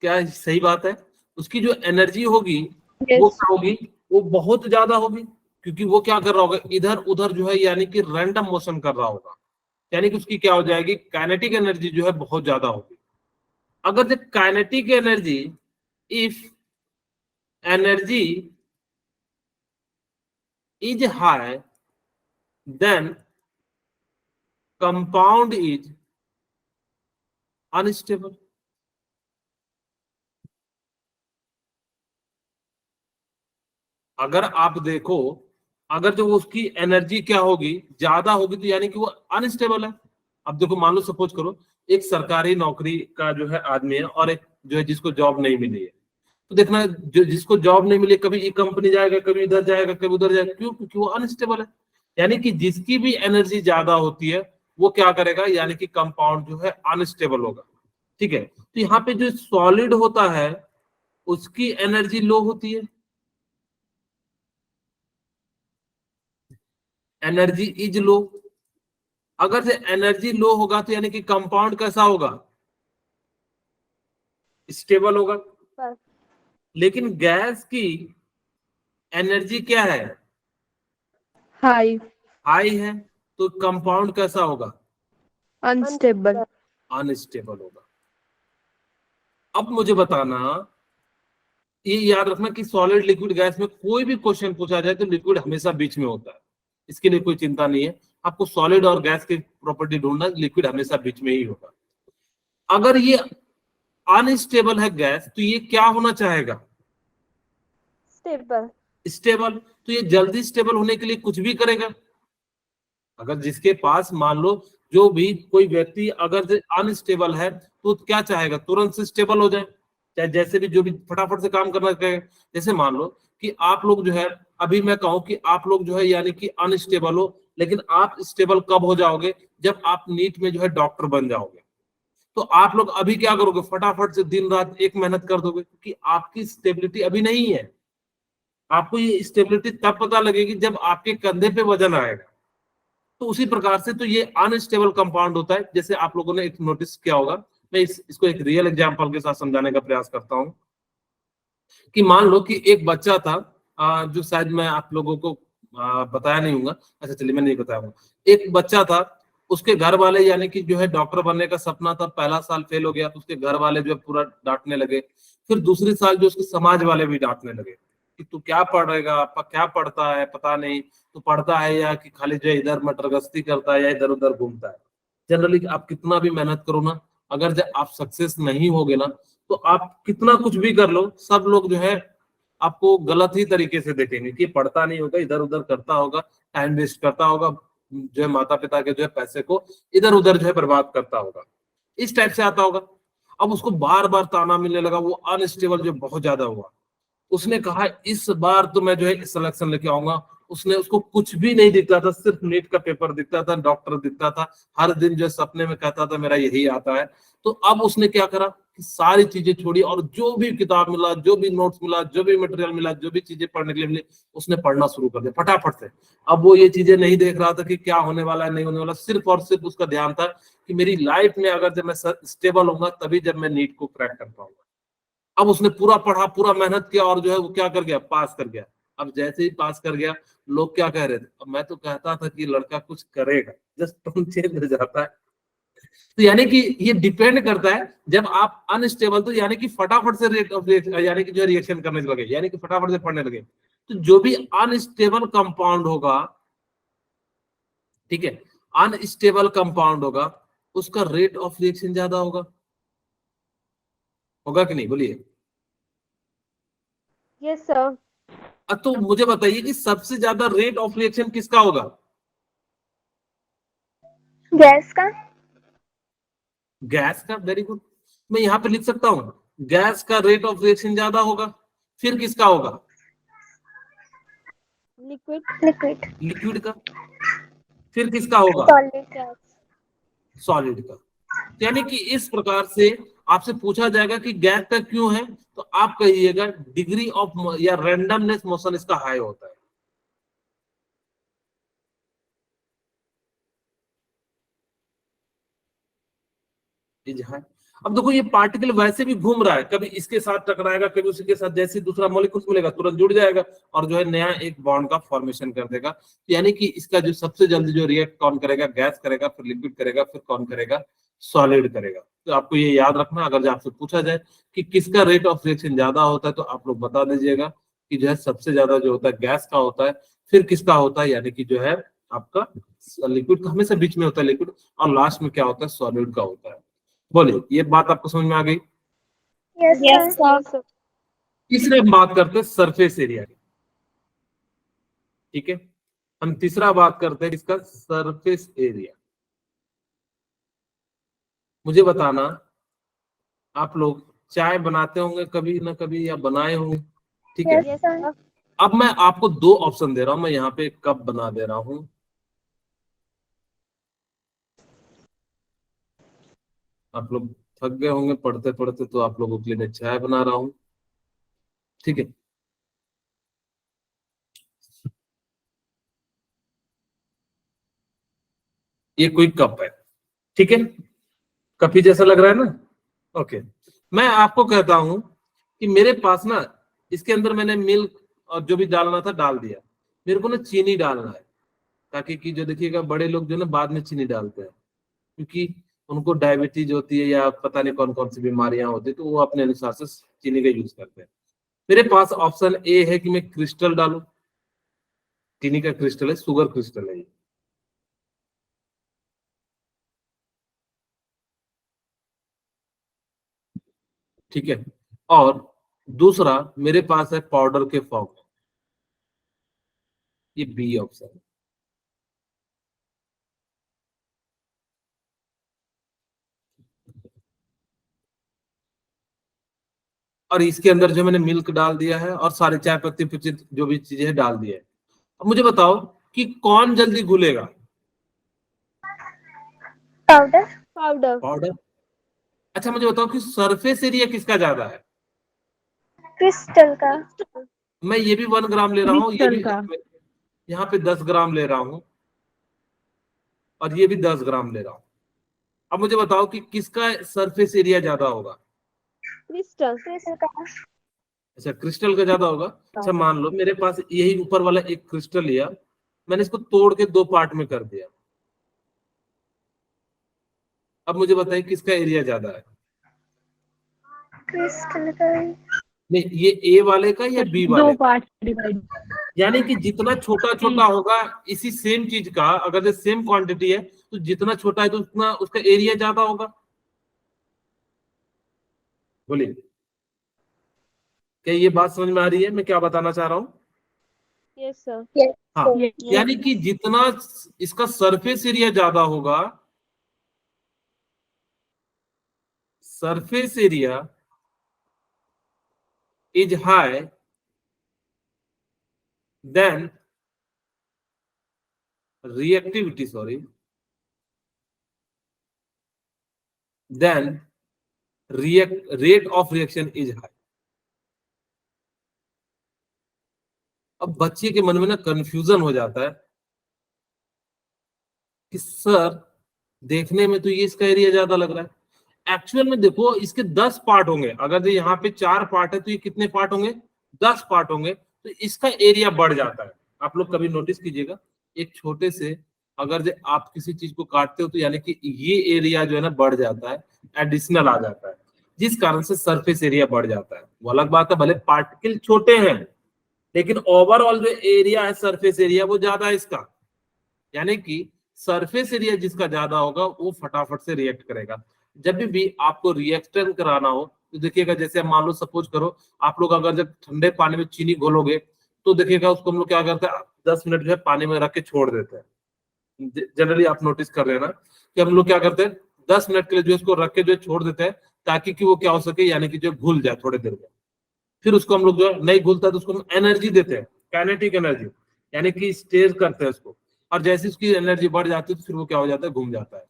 क्या सही बात है? उसकी जो एनर्जी होगी वो Yes. क्या होगी? वो बहुत ज्यादा होगी, क्योंकि वो क्या कर रहा होगा, इधर उधर जो है यानी कि रैंडम मोशन कर रहा होगा, यानी कि उसकी क्या हो जाएगी, काइनेटिक एनर्जी जो है बहुत ज्यादा होगी। अगर the kinetic energy, if energy is high, then compound is unstable. अगर आप देखो, अगर जो उसकी एनर्जी क्या होगी, ज्यादा होगी, तो यानी कि वो अनस्टेबल है। अब देखो, मान लो सपोज करो एक सरकारी नौकरी का जो है आदमी है, और एक जो है जिसको जॉब नहीं मिली है, तो देखना जो जिसको जॉब नहीं मिली, कभी एक कंपनी जाएगा, कभी इधर जाएगा, कभी उधर जाएगा, क्यों? क्योंकि वो अनस्टेबल है। यानी कि जिसकी भी एनर्जी ज्यादा होती है वो क्या करेगा, यानी कि कंपाउंड जो है अनस्टेबल होगा। ठीक है, तो यहाँ पे जो सॉलिड होता है उसकी एनर्जी लो होती है, एनर्जी इज लो। अगर से एनर्जी लो होगा तो यानी कि कंपाउंड कैसा होगा, स्टेबल होगा। Yes. लेकिन गैस की एनर्जी क्या है, High. हाई है, तो कंपाउंड कैसा होगा, Unstable. अनस्टेबल होगा। अब मुझे बताना, ये याद रखना कि सॉलिड लिक्विड गैस में कोई भी क्वेश्चन पूछा जाए तो लिक्विड हमेशा बीच में होता है, इसके लिए कोई चिंता नहीं है। आपको सॉलिड और गैस की प्रॉपर्टी ढूंढना, लिक्विड हमेशा बीच में ही होगा। अगर ये अनस्टेबल है गैस, तो ये क्या होना चाहेगा, Stable. स्टेबल। तो ये जल्दी स्टेबल होने के लिए कुछ भी करेगा। अगर जिसके पास मान लो, जो भी कोई व्यक्ति अगर अनस्टेबल है तो क्या चाहेगा, तुरंत से स्टेबल हो जाए, चाहे जैसे भी जो भी फटाफट से काम करना चाहे। जैसे मान लो कि आप लोग जो है, अभी मैं कहूं कि आप लोग जो है यानी कि अनस्टेबल हो, लेकिन आप स्टेबल कब हो जाओगे, जब आप नीट में जो है डॉक्टर बन जाओगे। तो आप लोग अभी क्या करोगे, फटाफट से दिन रात एक मेहनत कर दोगे, क्योंकि आपकी स्टेबिलिटी अभी नहीं है। आपको ये स्टेबिलिटी तब पता लगेगी जब आपके कंधे पे वजन आएगा। तो उसी प्रकार से तो ये अनस्टेबल कंपाउंड होता है। जैसे आप लोगों ने एक नोटिस किया होगा, मैं इसको एक रियल एग्जांपल के साथ समझाने का प्रयास करता हूँ। कि मान लो कि एक बच्चा था, जो शायद मैं आप लोगों को बताया नहीं होगा, अच्छा चलिए मैं नहीं बताया। एक बच्चा था, उसके घर वाले यानी कि जो है डॉक्टर बनने का सपना था, पहला साल फेल हो गया तो उसके घर वाले जो है पूरा डांटने लगे। फिर दूसरे साल जो उसके समाज वाले भी डांटने लगे कि तू क्या पढ़ेगा, आपका क्या पढ़ता है, पता नहीं तू पढ़ता है या कि खाली जो है इधर मटरगस्ती करता है या इधर उधर घूमता है। जनरली आप कितना भी मेहनत करो ना, अगर जब आप सक्सेस नहीं होगे ना, तो आप कितना कुछ भी कर लो, सब लोग जो है आपको गलत ही तरीके से देखेंगे कि पढ़ता नहीं होगा, इधर उधर करता होगा, टाइम वेस्ट करता होगा, जो है माता पिता के जो है पैसे को इधर उधर जो है बर्बाद करता होगा, इस टाइप से आता होगा। अब उसको बार बार ताना मिलने लगा, वो अनस्टेबल जो बहुत ज्यादा हुआ। उसने कहा इस बार तो मैं जो है सिलेक्शन लेके आऊंगा। उसने, उसको कुछ भी नहीं दिखता था, सिर्फ नीट का पेपर दिखता था, डॉक्टर दिखता था, हर दिन जो है सपने में कहता था मेरा यही आता है। तो अब उसने क्या करा कि सारी चीजें छोड़ी, और जो भी किताब मिला, जो भी नोट्स मिला, जो भी मटेरियल मिला, जो भी चीजें पढ़ने के लिए मिली, उसने पढ़ना शुरू कर दिया फटाफट से। अब वो ये चीजें नहीं देख रहा था कि क्या होने वाला है, नहीं होने वाला, सिर्फ और सिर्फ उसका ध्यान था कि मेरी लाइफ में अगर जब मैं स्टेबल होऊंगा तभी जब मैं नीट को क्रैक कर पाऊंगा। अब उसने पूरा पढ़ा, पूरा मेहनत किया, और जो है वो क्या कर गया, पास कर गया। अब जैसे ही पास कर गया, लोग क्या कह रहे थे, अब मैं तो कहता था कि लड़का कुछ करेगा, जस्ट टोन चेंज हो जाता है। तो यानी कि ये डिपेंड करता है, जब आप अनस्टेबल, तो यानी कि फटाफट से रेट ऑफ यानी कि जो रिएक्शन करने लगे, यानी कि फटाफट से पढ़ने लगे। तो जो भी अनस्टेबल कंपाउंड होगा, ठीक है, अनस्टेबल कंपाउंड होगा, उसका रेट ऑफ रिएक्शन ज्यादा होगा। होगा कि नहीं, बोलिए। Yes, sir. तो मुझे बताइए कि सबसे ज्यादा रेट ऑफ रिएक्शन किसका होगा, गैस का। गैस का। वेरी गुड, मैं यहाँ पे लिख सकता हूँ गैस का रेट ऑफ रिएक्शन ज्यादा होगा। फिर किसका होगा, Liquid. Liquid. लिक्विड का। फिर किसका होगा, Solid gas. सॉलिड का। यानी कि इस प्रकार से आपसे पूछा जाएगा कि गैस का क्यों है, तो आप कहिएगा डिग्री ऑफ या रैंडमनेस मोशन इसका हाई होता है। ये है। अब देखो ये पार्टिकल वैसे भी घूम रहा है, कभी इसके साथ टकराएगा, कभी उसके साथ, जैसे दूसरा मॉलिक्यूल मिलेगा तुरंत जुड़ जाएगा और जो है नया एक बॉन्ड का फॉर्मेशन कर देगा। यानी कि इसका जो सबसे जल्दी जो रिएक्ट कौन करेगा, गैस करेगा, फिर लिक्विड करेगा, फिर कौन करेगा, सॉलिड करेगा। तो आपको ये याद रखना, अगर जो आपसे पूछा जाए कि किसका रेट ऑफ रिएक्शन ज्यादा होता है तो आप लोग बता दीजिएगा कि जो है सबसे ज्यादा जो होता है गैस का होता है, फिर किसका होता है, यानी कि जो है आपका लिक्विड का हमेशा बीच में होता है लिक्विड, और लास्ट में क्या होता है, सॉलिड का होता है। बोलिए, ये बात आपको समझ में आ गई? Yes, Yes, sir. sir. तीसरे हम बात करते हैं सरफेस एरिया की। ठीक है, हम तीसरा बात करते हैं इसका सरफेस एरिया। मुझे बताना, आप लोग चाय बनाते होंगे कभी ना कभी या बनाए होंगे, ठीक है? Yes, sir. अब मैं आपको दो ऑप्शन दे रहा हूं, मैं यहाँ पे एक कप बना दे रहा हूं। आप लोग थक गए होंगे पढ़ते पढ़ते, तो आप लोगों के लिए मैं चाय बना रहा हूं, ठीक है? ये कोई कप है, ठीक है? कप ही जैसा लग रहा है ना? ओके, मैं आपको कहता हूं कि मेरे पास ना इसके अंदर मैंने मिल्क और जो भी डालना था डाल दिया, मेरे को ना चीनी डालना है, ताकि कि जो देखिएगा बड़े लोग जो ना बाद में चीनी डालते हैं, क्योंकि उनको डायबिटीज होती है या पता नहीं कौन कौन सी बीमारियां होती है, तो वो अपने अनुसार से चीनी का यूज करते हैं। मेरे पास ऑप्शन ए है कि मैं क्रिस्टल डालूं, चीनी का क्रिस्टल है, शुगर क्रिस्टल है ये। ठीक है, और दूसरा मेरे पास है पाउडर के फॉर्म में, ये बी ऑप्शन है। और इसके अंदर जो मैंने मिल्क डाल दिया है और सारे चाय पत्ती पुत्ती जो भी चीजें हैं डाल दिया है। अब मुझे बताओ कि कौन जल्दी घुलेगा? Powder. Powder. पाउडर। अच्छा मुझे बताओ कि सरफेस एरिया किसका ज्यादा है? Crystal का. मैं ये भी 1 ग्राम ले रहा हूँ, ये भी क्रिस्टल का. यहाँ पे 10 ग्राम ले रहा हूँ, और ये भी 10 ग्राम ले रहा हूँ। अब मुझे बताओ कि किसका सरफेस एरिया ज्यादा होगा? Crystal. Crystal का. अच्छा, क्रिस्टल का ज्यादा होगा। अच्छा मान लो मेरे पास यही ऊपर वाला एक क्रिस्टल लिया, मैंने इसको तोड़ के 2 पार्ट में कर दिया। अब मुझे बताइए किसका एरिया ज्यादा है? Crystal का. नहीं, ये ए वाले का या बी वाले दो का? Part divide. यानी कि जितना छोटा छोटा होगा इसी सेम चीज का, अगर ये सेम क्वांटिटी है तो जितना छोटा है तो उतना उसका एरिया ज्यादा होगा। बोलिए, क्या ये बात समझ में आ रही है मैं क्या बताना चाह रहा हूँ? Yes, sir. Yes. हाँ, Yes. यानी कि जितना इसका सरफेस एरिया ज्यादा होगा, surface area is high then reactivity, sorry, then rate of reaction is high. अब बच्चे के मन में ना कंफ्यूजन हो जाता है कि सर देखने में तो ये इसका एरिया ज्यादा लग रहा है, एक्चुअल में देखो इसके 10 पार्ट होंगे, अगर जो यहाँ पे 4 पार्ट है तो ये कितने पार्ट होंगे? 10 पार्ट होंगे, तो इसका एरिया बढ़ जाता है। आप लोग कभी नोटिस कीजिएगा, एक छोटे से अगर जो आप किसी चीज को काटते हो तो यानी कि ये एरिया जो है ना बढ़ जाता है, एडिशनल आ जाता है, जिस कारण से सरफेस एरिया बढ़ जाता है। वो अलग बात है, भले पार्टिकल छोटे हैं लेकिन ओवरऑल जो एरिया है सरफेस एरिया वो ज्यादा है इसका। यानी कि सरफेस एरिया जिसका ज्यादा होगा वो फटाफट से रिएक्ट करेगा। जब भी आपको रिएक्शन कराना हो तो देखिएगा, जैसे मान लो सपोज करो आप लोग अगर जब ठंडे पानी में चीनी घोलोगे तो देखिएगा उसको हम लोग क्या करते हैं, 10 मिनट जो है पानी में रख के छोड़ देते हैं। जनरली आप नोटिस कर रहे हैं ना कि हम लोग क्या करते हैं, 10 मिनट के लिए जो इसको रख के जो छोड़ देते हैं, ताकि कि वो क्या हो सके, यानी कि जो घुल जाए थोड़ी देर में। फिर उसको हम लोग जो नहीं घुलता तो उसको हम एनर्जी देते हैं, काइनेटिक एनर्जी, यानी कि स्टेर करते हैं उसको, और जैसे उसकी एनर्जी बढ़ जाती है तो फिर वो क्या हो जाता है, घूम जाता है।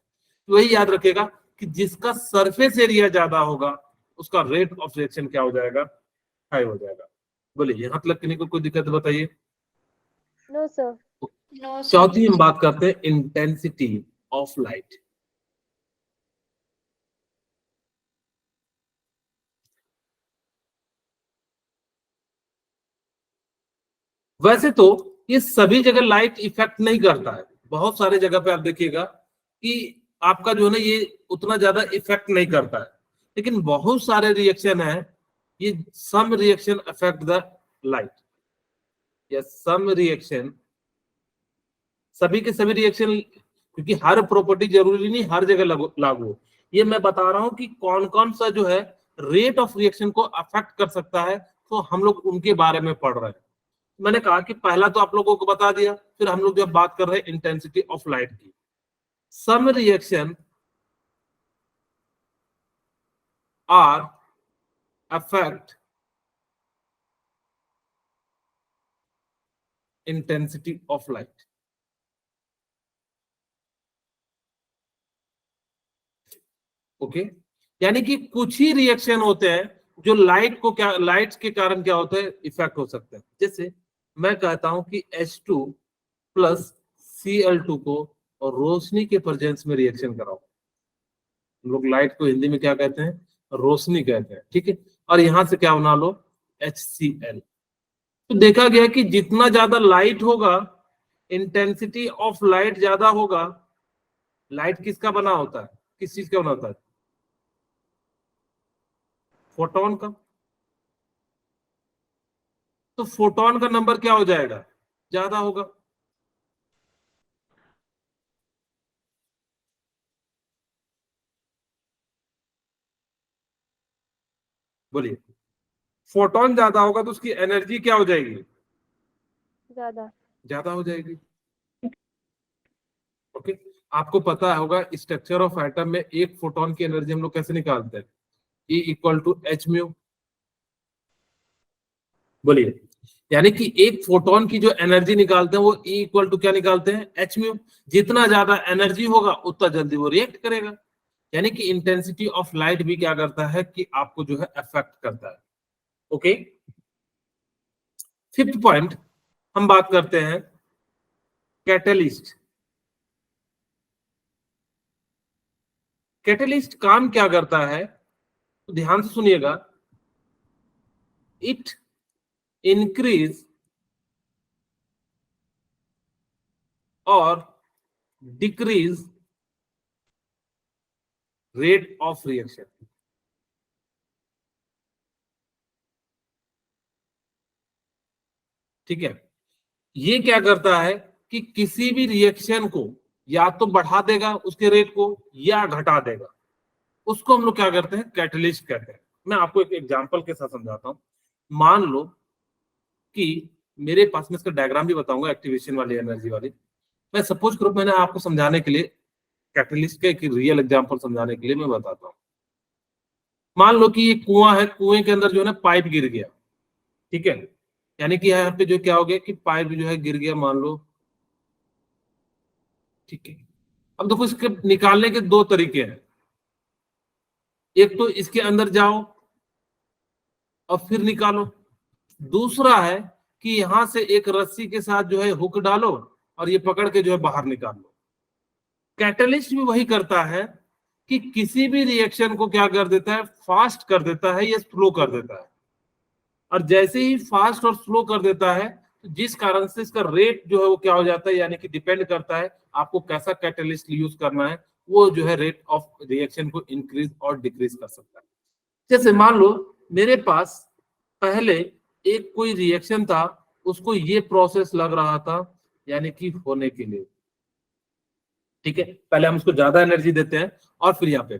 तो वही याद रखेगा कि जिसका सरफेस एरिया ज्यादा होगा उसका रेट ऑफ रिएक्शन क्या हो जाएगा, हाई हो जाएगा। बोलिए, यहाँ तक किसी को कोई दिक्कत बताइए? No, sir. No, sir. चौथी हम बात करते हैं इंटेंसिटी ऑफ लाइट। वैसे तो ये सभी जगह लाइट इफेक्ट नहीं करता है, बहुत सारे जगह पे आप देखिएगा कि आपका जो है ना ये उतना ज्यादा इफेक्ट नहीं करता है, लेकिन बहुत सारे रिएक्शन है, ये some reaction affect the light, या सम रिएक्शन, सभी के सभी रिएक्शन, क्योंकि हर प्रॉपर्टी जरूरी नहीं हर जगह लागू हो। ये मैं बता रहा हूं कि कौन कौन सा जो है रेट ऑफ रिएक्शन को अफेक्ट कर सकता है, तो हम लोग उनके बारे में पढ़ रहे हैं। मैंने कहा कि पहला तो आप लोगों को बता दिया, फिर हम लोग जब बात कर रहे हैं इंटेंसिटी ऑफ लाइट की, some reaction are affect intensity of light. Okay, यानी कि कुछ ही रिएक्शन होते हैं जो लाइट को क्या, लाइट के कारण क्या होता है, इफेक्ट हो सकते हैं। जैसे मैं कहता हूं कि H2 प्लस Cl2 को और रोशनी के प्रेजेंस में रिएक्शन कराओ, लोग लाइट को हिंदी में क्या कहते हैं, रोशनी कहते हैं, ठीक है, और यहां से क्या बना लो, HCl। तो देखा गया कि जितना ज्यादा लाइट होगा, इंटेंसिटी ऑफ लाइट ज्यादा होगा। लाइट किसका बना होता है, किस चीज का बना होता है, फोटोन का। तो फोटोन का नंबर क्या हो जाएगा, ज्यादा होगा। बोलिए, फोटोन ज्यादा होगा तो उसकी एनर्जी क्या हो जाएगी, ज्यादा। ज्यादा हो जाएगी। ओके, आपको पता होगा स्ट्रक्चर ऑफ एटम में एक फोटोन की एनर्जी हम लोग कैसे निकालते हैं, E equal to h mu. बोलिए, यानी कि एक फोटोन की जो एनर्जी निकालते हैं वो E इक्वल टू क्या निकालते हैं, एच म्यू। जितना ज्यादा एनर्जी होगा उतना जल्दी वो रिएक्ट करेगा। यानी कि इंटेंसिटी ऑफ लाइट भी क्या करता है कि आपको जो है अफेक्ट करता है। ओके, फिफ्थ पॉइंट हम बात करते हैं कैटलिस्ट। कैटलिस्ट काम क्या करता है, तो ध्यान से सुनिएगा, इट इंक्रीज और डिक्रीज रेट ऑफ रिएक्शन। ठीक है, ये क्या करता है कि किसी भी रिएक्शन को या तो बढ़ा देगा उसके रेट को या घटा देगा, उसको हम लोग क्या करते हैं, कैटलिस्ट कहते हैं। मैं आपको एक एग्जांपल के साथ समझाता हूं। मान लो कि मेरे पास में, इसका डायग्राम भी बताऊंगा एक्टिवेशन वाली, एनर्जी वाली। मैं सपोज करो, मैंने आपको समझाने के लिए कैटलिस्ट का एक रियल एग्जांपल समझाने के लिए मैं बताता हूँ। मान लो कि ये कुआं है, कुएं के अंदर जो है ना पाइप गिर गया, ठीक है, यानी कि यहाँ पे जो क्या हो गया कि पाइप जो है गिर गया, मान लो, ठीक है। अब देखो, इसके निकालने के दो तरीके हैं, एक तो इसके अंदर जाओ और फिर निकालो, दूसरा है कि यहां से एक रस्सी के साथ जो है हुक डालो और ये पकड़ के जो है बाहर निकाल लो। कैटलिस्ट भी वही करता है कि किसी भी रिएक्शन को क्या कर देता है, फास्ट कर देता है या स्लो कर देता है। और जैसे ही फास्ट और स्लो कर देता है, तो जिस कारण से इसका रेट जो है वो क्या हो जाता है, यानी कि डिपेंड करता है आपको कैसा कैटलिस्ट यूज करना है, वो जो है रेट ऑफ रिएक्शन को इंक्रीज और डिक्रीज कर सकता है। जैसे मान लो मेरे पास पहले एक कोई रिएक्शन था, उसको ये प्रोसेस लग रहा था, यानी कि होने के लिए, ठीक है, पहले हम उसको ज्यादा एनर्जी देते हैं और फिर यहाँ पे,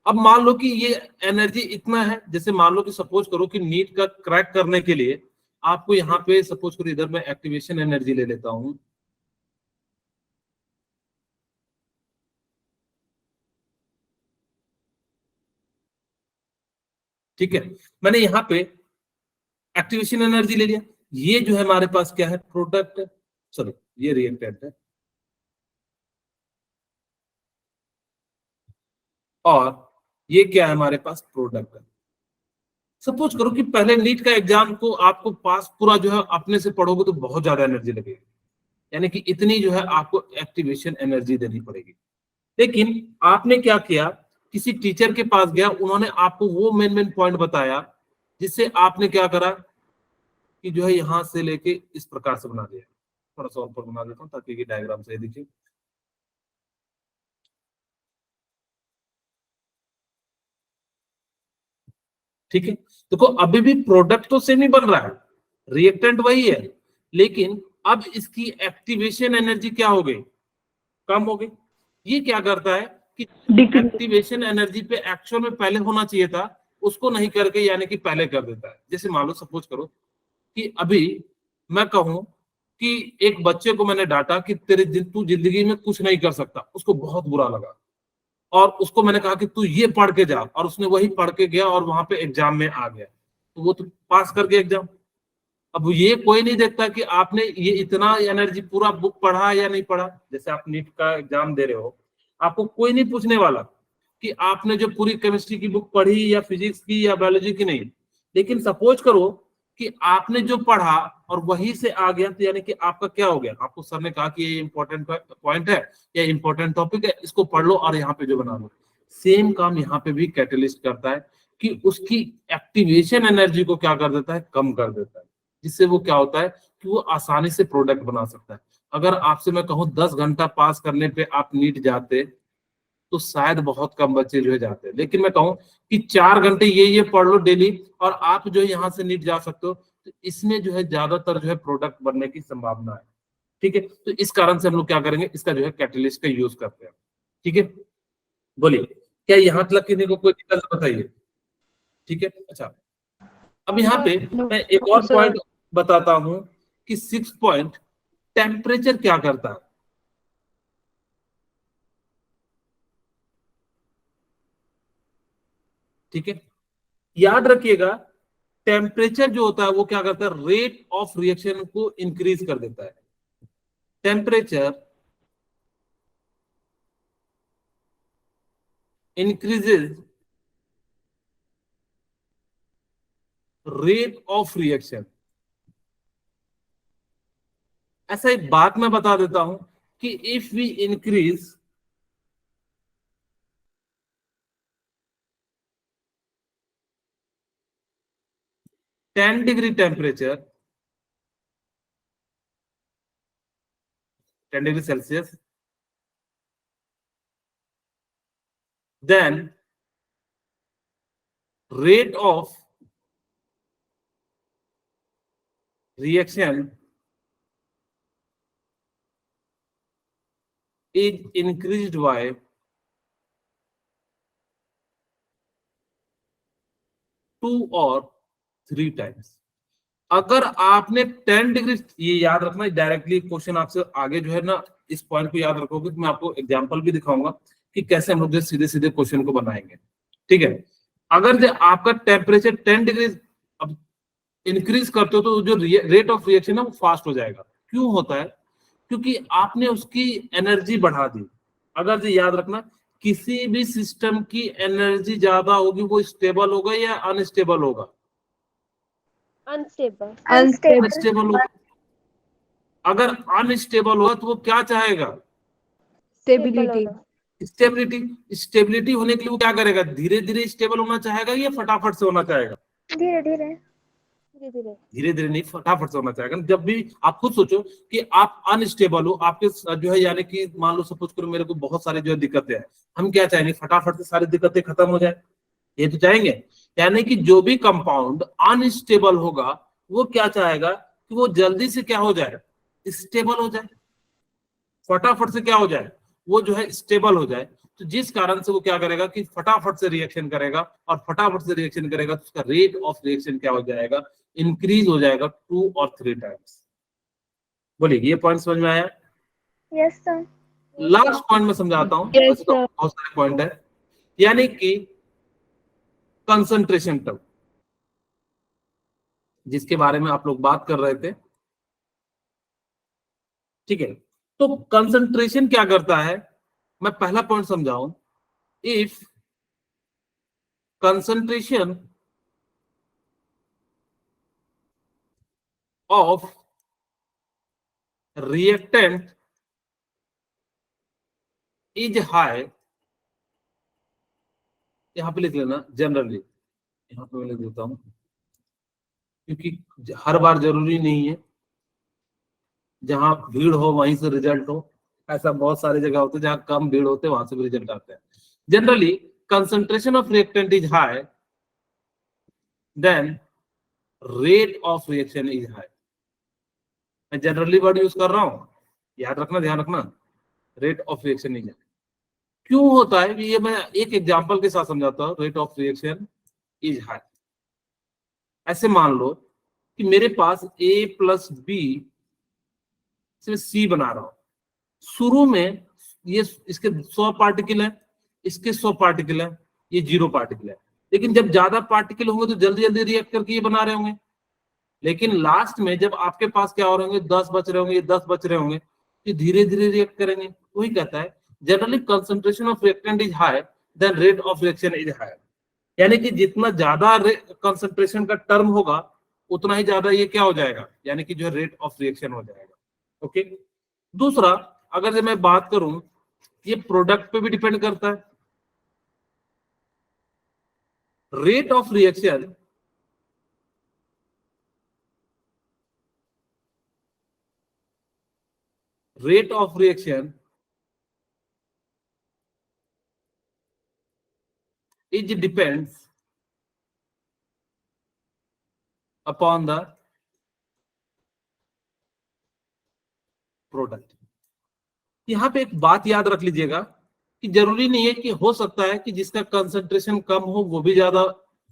अब मान लो कि ये एनर्जी इतना है, जैसे मान लो कि सपोज करो कि नीट का क्रैक करने के लिए आपको यहाँ पे, सपोज करो इधर मैं एक्टिवेशन एनर्जी ले लेता हूं, ठीक है, मैंने यहाँ पे एक्टिवेशन एनर्जी ले लिया। ये जो है हमारे पास क्या है, प्रोडक्ट है, सॉरी ये रिएक्टेंट है, और ये क्या है हमारे पास, प्रोडक्ट है। सपोज करो कि पहले नीट का एग्जाम को आपको पास पूरा जो है अपने से पढ़ोगे तो बहुत ज्यादा एनर्जी लगेगी, यानी कि इतनी जो है आपको एक्टिवेशन एनर्जी देनी पड़ेगी। लेकिन आपने क्या किया, किसी टीचर के पास गया, उन्होंने आपको वो मेन मेन पॉइंट बताया, जिससे आपने क्या करा कि जो है यहां से लेके इस प्रकार से बना दिया। थोड़ा सा ऊपर बना देता हूँ ताकि ये डायग्राम सही दिखे। ठीक है, देखो अभी भी प्रोडक्ट तो सेम ही बन रहा है, रिएक्टेंट वही है, लेकिन अब इसकी एक्टिवेशन एनर्जी क्या हो गई, कम हो गई। ये क्या करता है कि एक्टिवेशन एनर्जी पे एक्चुअल में पहले होना चाहिए था, उसको नहीं करके यानी कि पहले कर देता है। जैसे मान लो सपोज करो कि अभी मैं कहूं कि एक बच्चे को मैंने डांटा कि तू जिंदगी में कुछ नहीं कर सकता, उसको बहुत बुरा लगा, और उसको मैंने कहा कि तू ये पढ़ के जा, और उसने वही पढ़ के गया और वहां पे एग्जाम में आ गया, तो वो तो पास कर गया एग्जाम। अब ये कोई नहीं देखता कि आपने ये इतना एनर्जी पूरा बुक पढ़ा या नहीं पढ़ा। जैसे आप नीट का एग्जाम दे रहे हो, आपको कोई नहीं पूछने वाला कि आपने जो पूरी केमिस्ट्री की बुक पढ़ी या फिजिक्स की या बायोलॉजी की, नहीं। लेकिन सपोज करो कि आपने जो पढ़ा और वही से आ गया, तो यानी कि आपका क्या हो गया, आपको सर ने कहा कि ये इंपॉर्टेंट पॉइंट है या इंपॉर्टेंट टॉपिक है, इसको पढ़ लो और यहाँ पे जो बना लो। सेम काम यहाँ पे भी कैटलिस्ट करता है कि उसकी एक्टिवेशन एनर्जी को क्या कर देता है, कम कर देता है, जिससे वो क्या होता है कि वो आसानी से प्रोडक्ट बना सकता है। अगर आपसे मैं कहूँ 10 घंटा पास करने पे आप नीट जाते, तो शायद बहुत कम बच्चे जो है जाते हैं। लेकिन मैं कहूँ कि 4 घंटे ये पढ़ लो डेली और आप जो है यहाँ से नीट जा सकते हो, तो इसमें जो है ज्यादातर जो है प्रोडक्ट बनने की संभावना है। ठीक है, तो इस कारण से हम लोग क्या करेंगे, इसका जो है कैटलिस्ट का यूज करते हैं। ठीक है, बोलिए क्या यहाँ तक किसी को कोई दिक्कत है, बताइए। ठीक है, अच्छा अब यहाँ पे मैं एक और पॉइंट बताता हूं कि 6 पॉइंट टेम्परेचर क्या करता है। ठीक है, याद रखिएगा, टेम्परेचर जो होता है वो क्या करता है, रेट ऑफ रिएक्शन को इंक्रीज कर देता है। Temperature increases rate of reaction. ऐसा एक बात मैं बता देता हूं कि if we increase ten degree temperature, 10 degree celsius, then rate of reaction is increased by 2 or 3 times। अगर आपने 10 डिग्री, ये याद रखना, डायरेक्टली क्वेश्चन आपसे आगे जो है ना, इस पॉइंट को याद रखोगे तो मैं आपको एग्जांपल भी दिखाऊंगा कि कैसे हम लोग जो सीधे सीधे क्वेश्चन को बनाएंगे। ठीक है, अगर जो आपका टेम्परेचर 10 डिग्री अब इंक्रीज करते हो तो जो रेट ऑफ रिएक्शन है वो फास्ट हो जाएगा। क्यों होता है, क्योंकि आपने उसकी एनर्जी बढ़ा दी। अगर जो याद रखना, किसी भी सिस्टम की एनर्जी ज्यादा होगी वो स्टेबल होगा या अनस्टेबल होगा, अनस्टेबल। अनस्टेबल होगा। अगर अनस्टेबल होगा तो वो क्या चाहेगा, स्टेबिलिटी। स्टेबिलिटी। स्टेबिलिटी होने के लिए वो क्या करेगा, धीरे धीरे स्टेबल होना चाहेगा या फटाफट से होना चाहेगा, धीरे धीरे। धीरे धीरे। धीरे धीरे नहीं, फटाफट से होना चाहेगा। जब भी आप खुद सोचो कि आप अनस्टेबल हो, आपके जो है यानी कि मान लो सपोज करो मेरे को बहुत सारी जो है दिक्कतें हैं, हम क्या चाहेंगे, फटाफट से सारी दिक्कतें खत्म हो जाए, ये तो चाहेंगे। यानी कि जो भी कंपाउंड अनस्टेबल होगा वो क्या चाहेगा कि वो जल्दी से क्या हो जाए, स्टेबल हो जाए, फटाफट से क्या हो जाए, वो जो है स्टेबल हो जाए। तो जिस कारण से वो क्या करेगा कि फटाफट से रिएक्शन करेगा, और फटाफट से रिएक्शन करेगा तो उसका रेट ऑफ रिएक्शन क्या हो जाएगा, इंक्रीज हो जाएगा 2 और 3 टाइम्स। बोलिए ये पॉइंट समझ में आया। Yes sir. लास्ट पॉइंट में समझाता हूँ, Yes, वैसे तो sir. बहुत सारे पॉइंट है, यानी कि कंसंट्रेशन टर्म, जिसके बारे में आप लोग बात कर रहे थे। ठीक है, तो कंसंट्रेशन क्या करता है, मैं पहला पॉइंट समझाऊं। If concentration of reactant is high, यहां पे लिख लेना जनरली, यहां पे मैं लिख देता हूं क्योंकि हर बार जरूरी नहीं है जहां भीड़ हो वहीं से रिजल्ट हो। ऐसा बहुत सारी जगह होते हैं जहां कम भीड़ होते हैं वहां से भी रिजल्ट आते हैं। Generally concentration of reactant is high, then rate of reaction is high. मैं जनरली वर्ड यूज कर रहा हूं, याद रखना, ध्यान रखना, rate of reaction is high. क्यों होता है ये मैं एक एग्जांपल के साथ समझाता हूं। Rate of reaction is high, ऐसे मान लो कि मेरे पास A प्लस बी से C बना रहा हूं। शुरू में ये इसके 100 पार्टिकल है, इसके 100 पार्टिकल है, ये 0 पार्टिकल है। लेकिन जब ज्यादा पार्टिकल होंगे तो जल्दी जल्दी रिएक्ट करके ये बना रहे होंगे। लेकिन लास्ट में जब आपके पास क्या हो रहे होंगे, 10 बच रहे होंगे, ये 10 बच रहे होंगे, ये धीरे धीरे रिएक्ट करेंगे। वही कहता है generally concentration of reactant is high then rate of reaction is high. यानी कि जितना ज्यादा कंसंट्रेशन का टर्म होगा उतना ही ज्यादा ये क्या हो जाएगा, यानी कि जो है रेट ऑफ रिएक्शन हो जाएगा। ओके। दूसरा, अगर जब मैं बात करूं, ये प्रोडक्ट पे भी डिपेंड करता है। Rate of reaction it depends upon the product. यहां पे एक बात याद रख लीजिएगा कि जरूरी नहीं है कि हो सकता है कि जिसका कंसंट्रेशन कम हो वो भी ज्यादा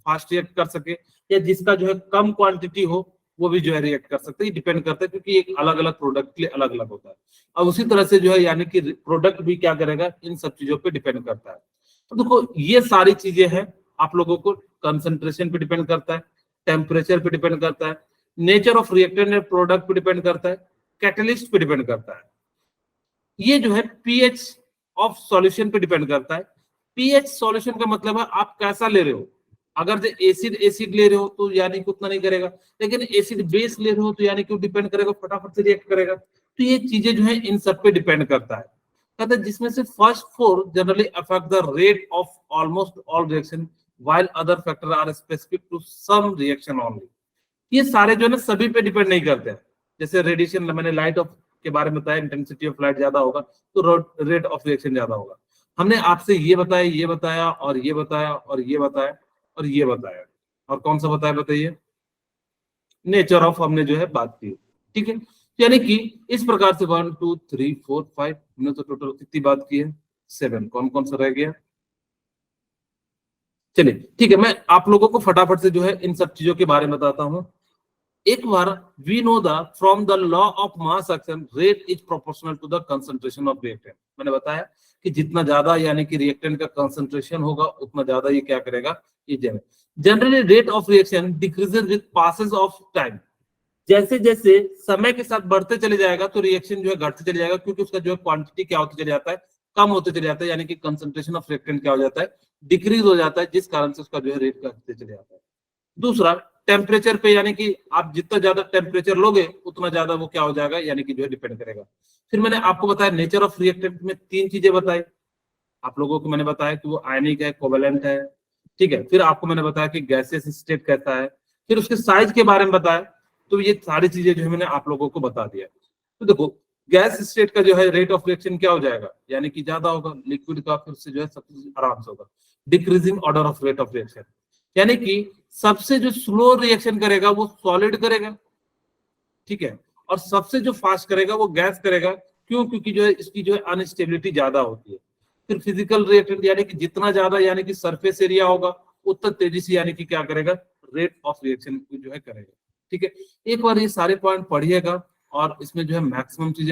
फास्ट रिएक्ट कर सके, या जिसका जो है कम क्वांटिटी हो वो भी जो है रिएक्ट कर सकते हैं। डिपेंड करता है क्योंकि एक अलग अलग प्रोडक्ट के लिए अलग अलग होता है। और उसी तरह से जो है यानी कि प्रोडक्ट भी क्या करेगा, इन सब चीजों पे डिपेंड करता है। तो देखो ये सारी चीजें हैं, आप लोगों को कंसंट्रेशन पे डिपेंड करता है, टेम्परेचर पे डिपेंड करता है, nature of reactant and product पे डिपेंड करता है, कैटलिस्ट पे डिपेंड करता है। ये जो है पीएच ऑफ सॉल्यूशन पे डिपेंड करता है। पीएच सॉल्यूशन का मतलब है आप कैसा ले रहे हो। अगर जो एसिड ले रहे हो तो यानी कि उतना नहीं करेगा, लेकिन एसिड बेस ले रहे हो तो यानी कि डिपेंड करेगा, फटाफट से रिएक्ट करेगा। तो ये चीजें जो है इन सब पे डिपेंड करता है। कहते हैं जिसमें से first 4 generally affect the rate of almost all reaction while other factor are specific to some reaction only. ये सारे जो है ना सभी पे डिपेंड नहीं करते हैं। जैसे रेडिएशन, मैंने लाइट ऑफ के बारे में बताया, इंटेंसिटी ऑफ लाइट ज्यादा होगा तो रेट ऑफ रिएक्शन ज्यादा होगा। हमने आपसे ये बताया, ये बताया और ये बताया और ये बताया और ये बताया, और कौन सा बताया बताइए, नेचर ऑफ हमने जो है बात की। ठीक है, यानी कि इस प्रकार से 1 2 3 4 5 हमने तो टोटल कितनी बात की है, 7। कौन कौन सा रह गया, चलिए ठीक है, मैं आप लोगों को फटाफट से जो है इन सब चीजों के बारे में बताता हूं। एक बार we know the from the law of mass action rate is proportional to the concentration of reactant. मैंने बताया कि जितना ज्यादा यानी कि रिएक्टेंट का कंसंट्रेशन होगा उतना ज्यादा ये क्या करेगा, ये generally rate of reaction decreases with passes of time. जैसे जैसे समय के साथ बढ़ते चले जाएगा तो रिएक्शन जो है घटते चले जाएगा, क्योंकि उसका जो है क्वांटिटी क्या होते चले जाता है, कम होते चले जाता है, यानी कि कंसंट्रेशन ऑफ रिएक्टेंट क्या हो जाता है, डिक्रीज हो जाता है, जिस कारण से उसका जो है रेट घटते चले जाता है। दूसरा, टेम्परेचर पे, यानी कि आप जितना ज्यादा टेम्परेचर लोगे उतना ज्यादा वो क्या हो जाएगा, यानी कि जो है डिपेंड करेगा। फिर मैंने आपको बताया नेचर ऑफ रिएक्टेंट में 3 चीजें बताई आप लोगों को। मैंने बताया कि वो आयनिक है, कोवेलेंट है, ठीक है। फिर आपको मैंने बताया कि गैसियस स्टेट कैसा है, फिर उसके साइज के बारे में बताया। तो ये सारी चीजें जो है मैंने आप लोगों को बता दिया। तो देखो गैस स्टेट का जो है रेट ऑफ रिएक्शन क्या हो जाएगा, यानी कि ज्यादा होगा, लिक्विड का फिर से जो है सबसे आराम से होगा। Decreasing order of rate of reaction, यानी कि सबसे जो स्लो रिएक्शन करेगा वो सॉलिड करेगा, ठीक है, और सबसे जो फास्ट करेगा वो गैस करेगा। क्यों, क्योंकि जो है इसकी जो है अनस्टेबिलिटी ज्यादा होती है। फिर फिजिकल रिएक्टेंट, यानी कि जितना ज्यादा यानी कि सरफेस एरिया होगा उतना तेजी से यानी कि क्या करेगा, रेट ऑफ रिएक्शन जो है करेगा। ठीक है, एक बार ये सारे पॉइंट पढ़िएगा और इसमें जो है मैक्सिमम चीजें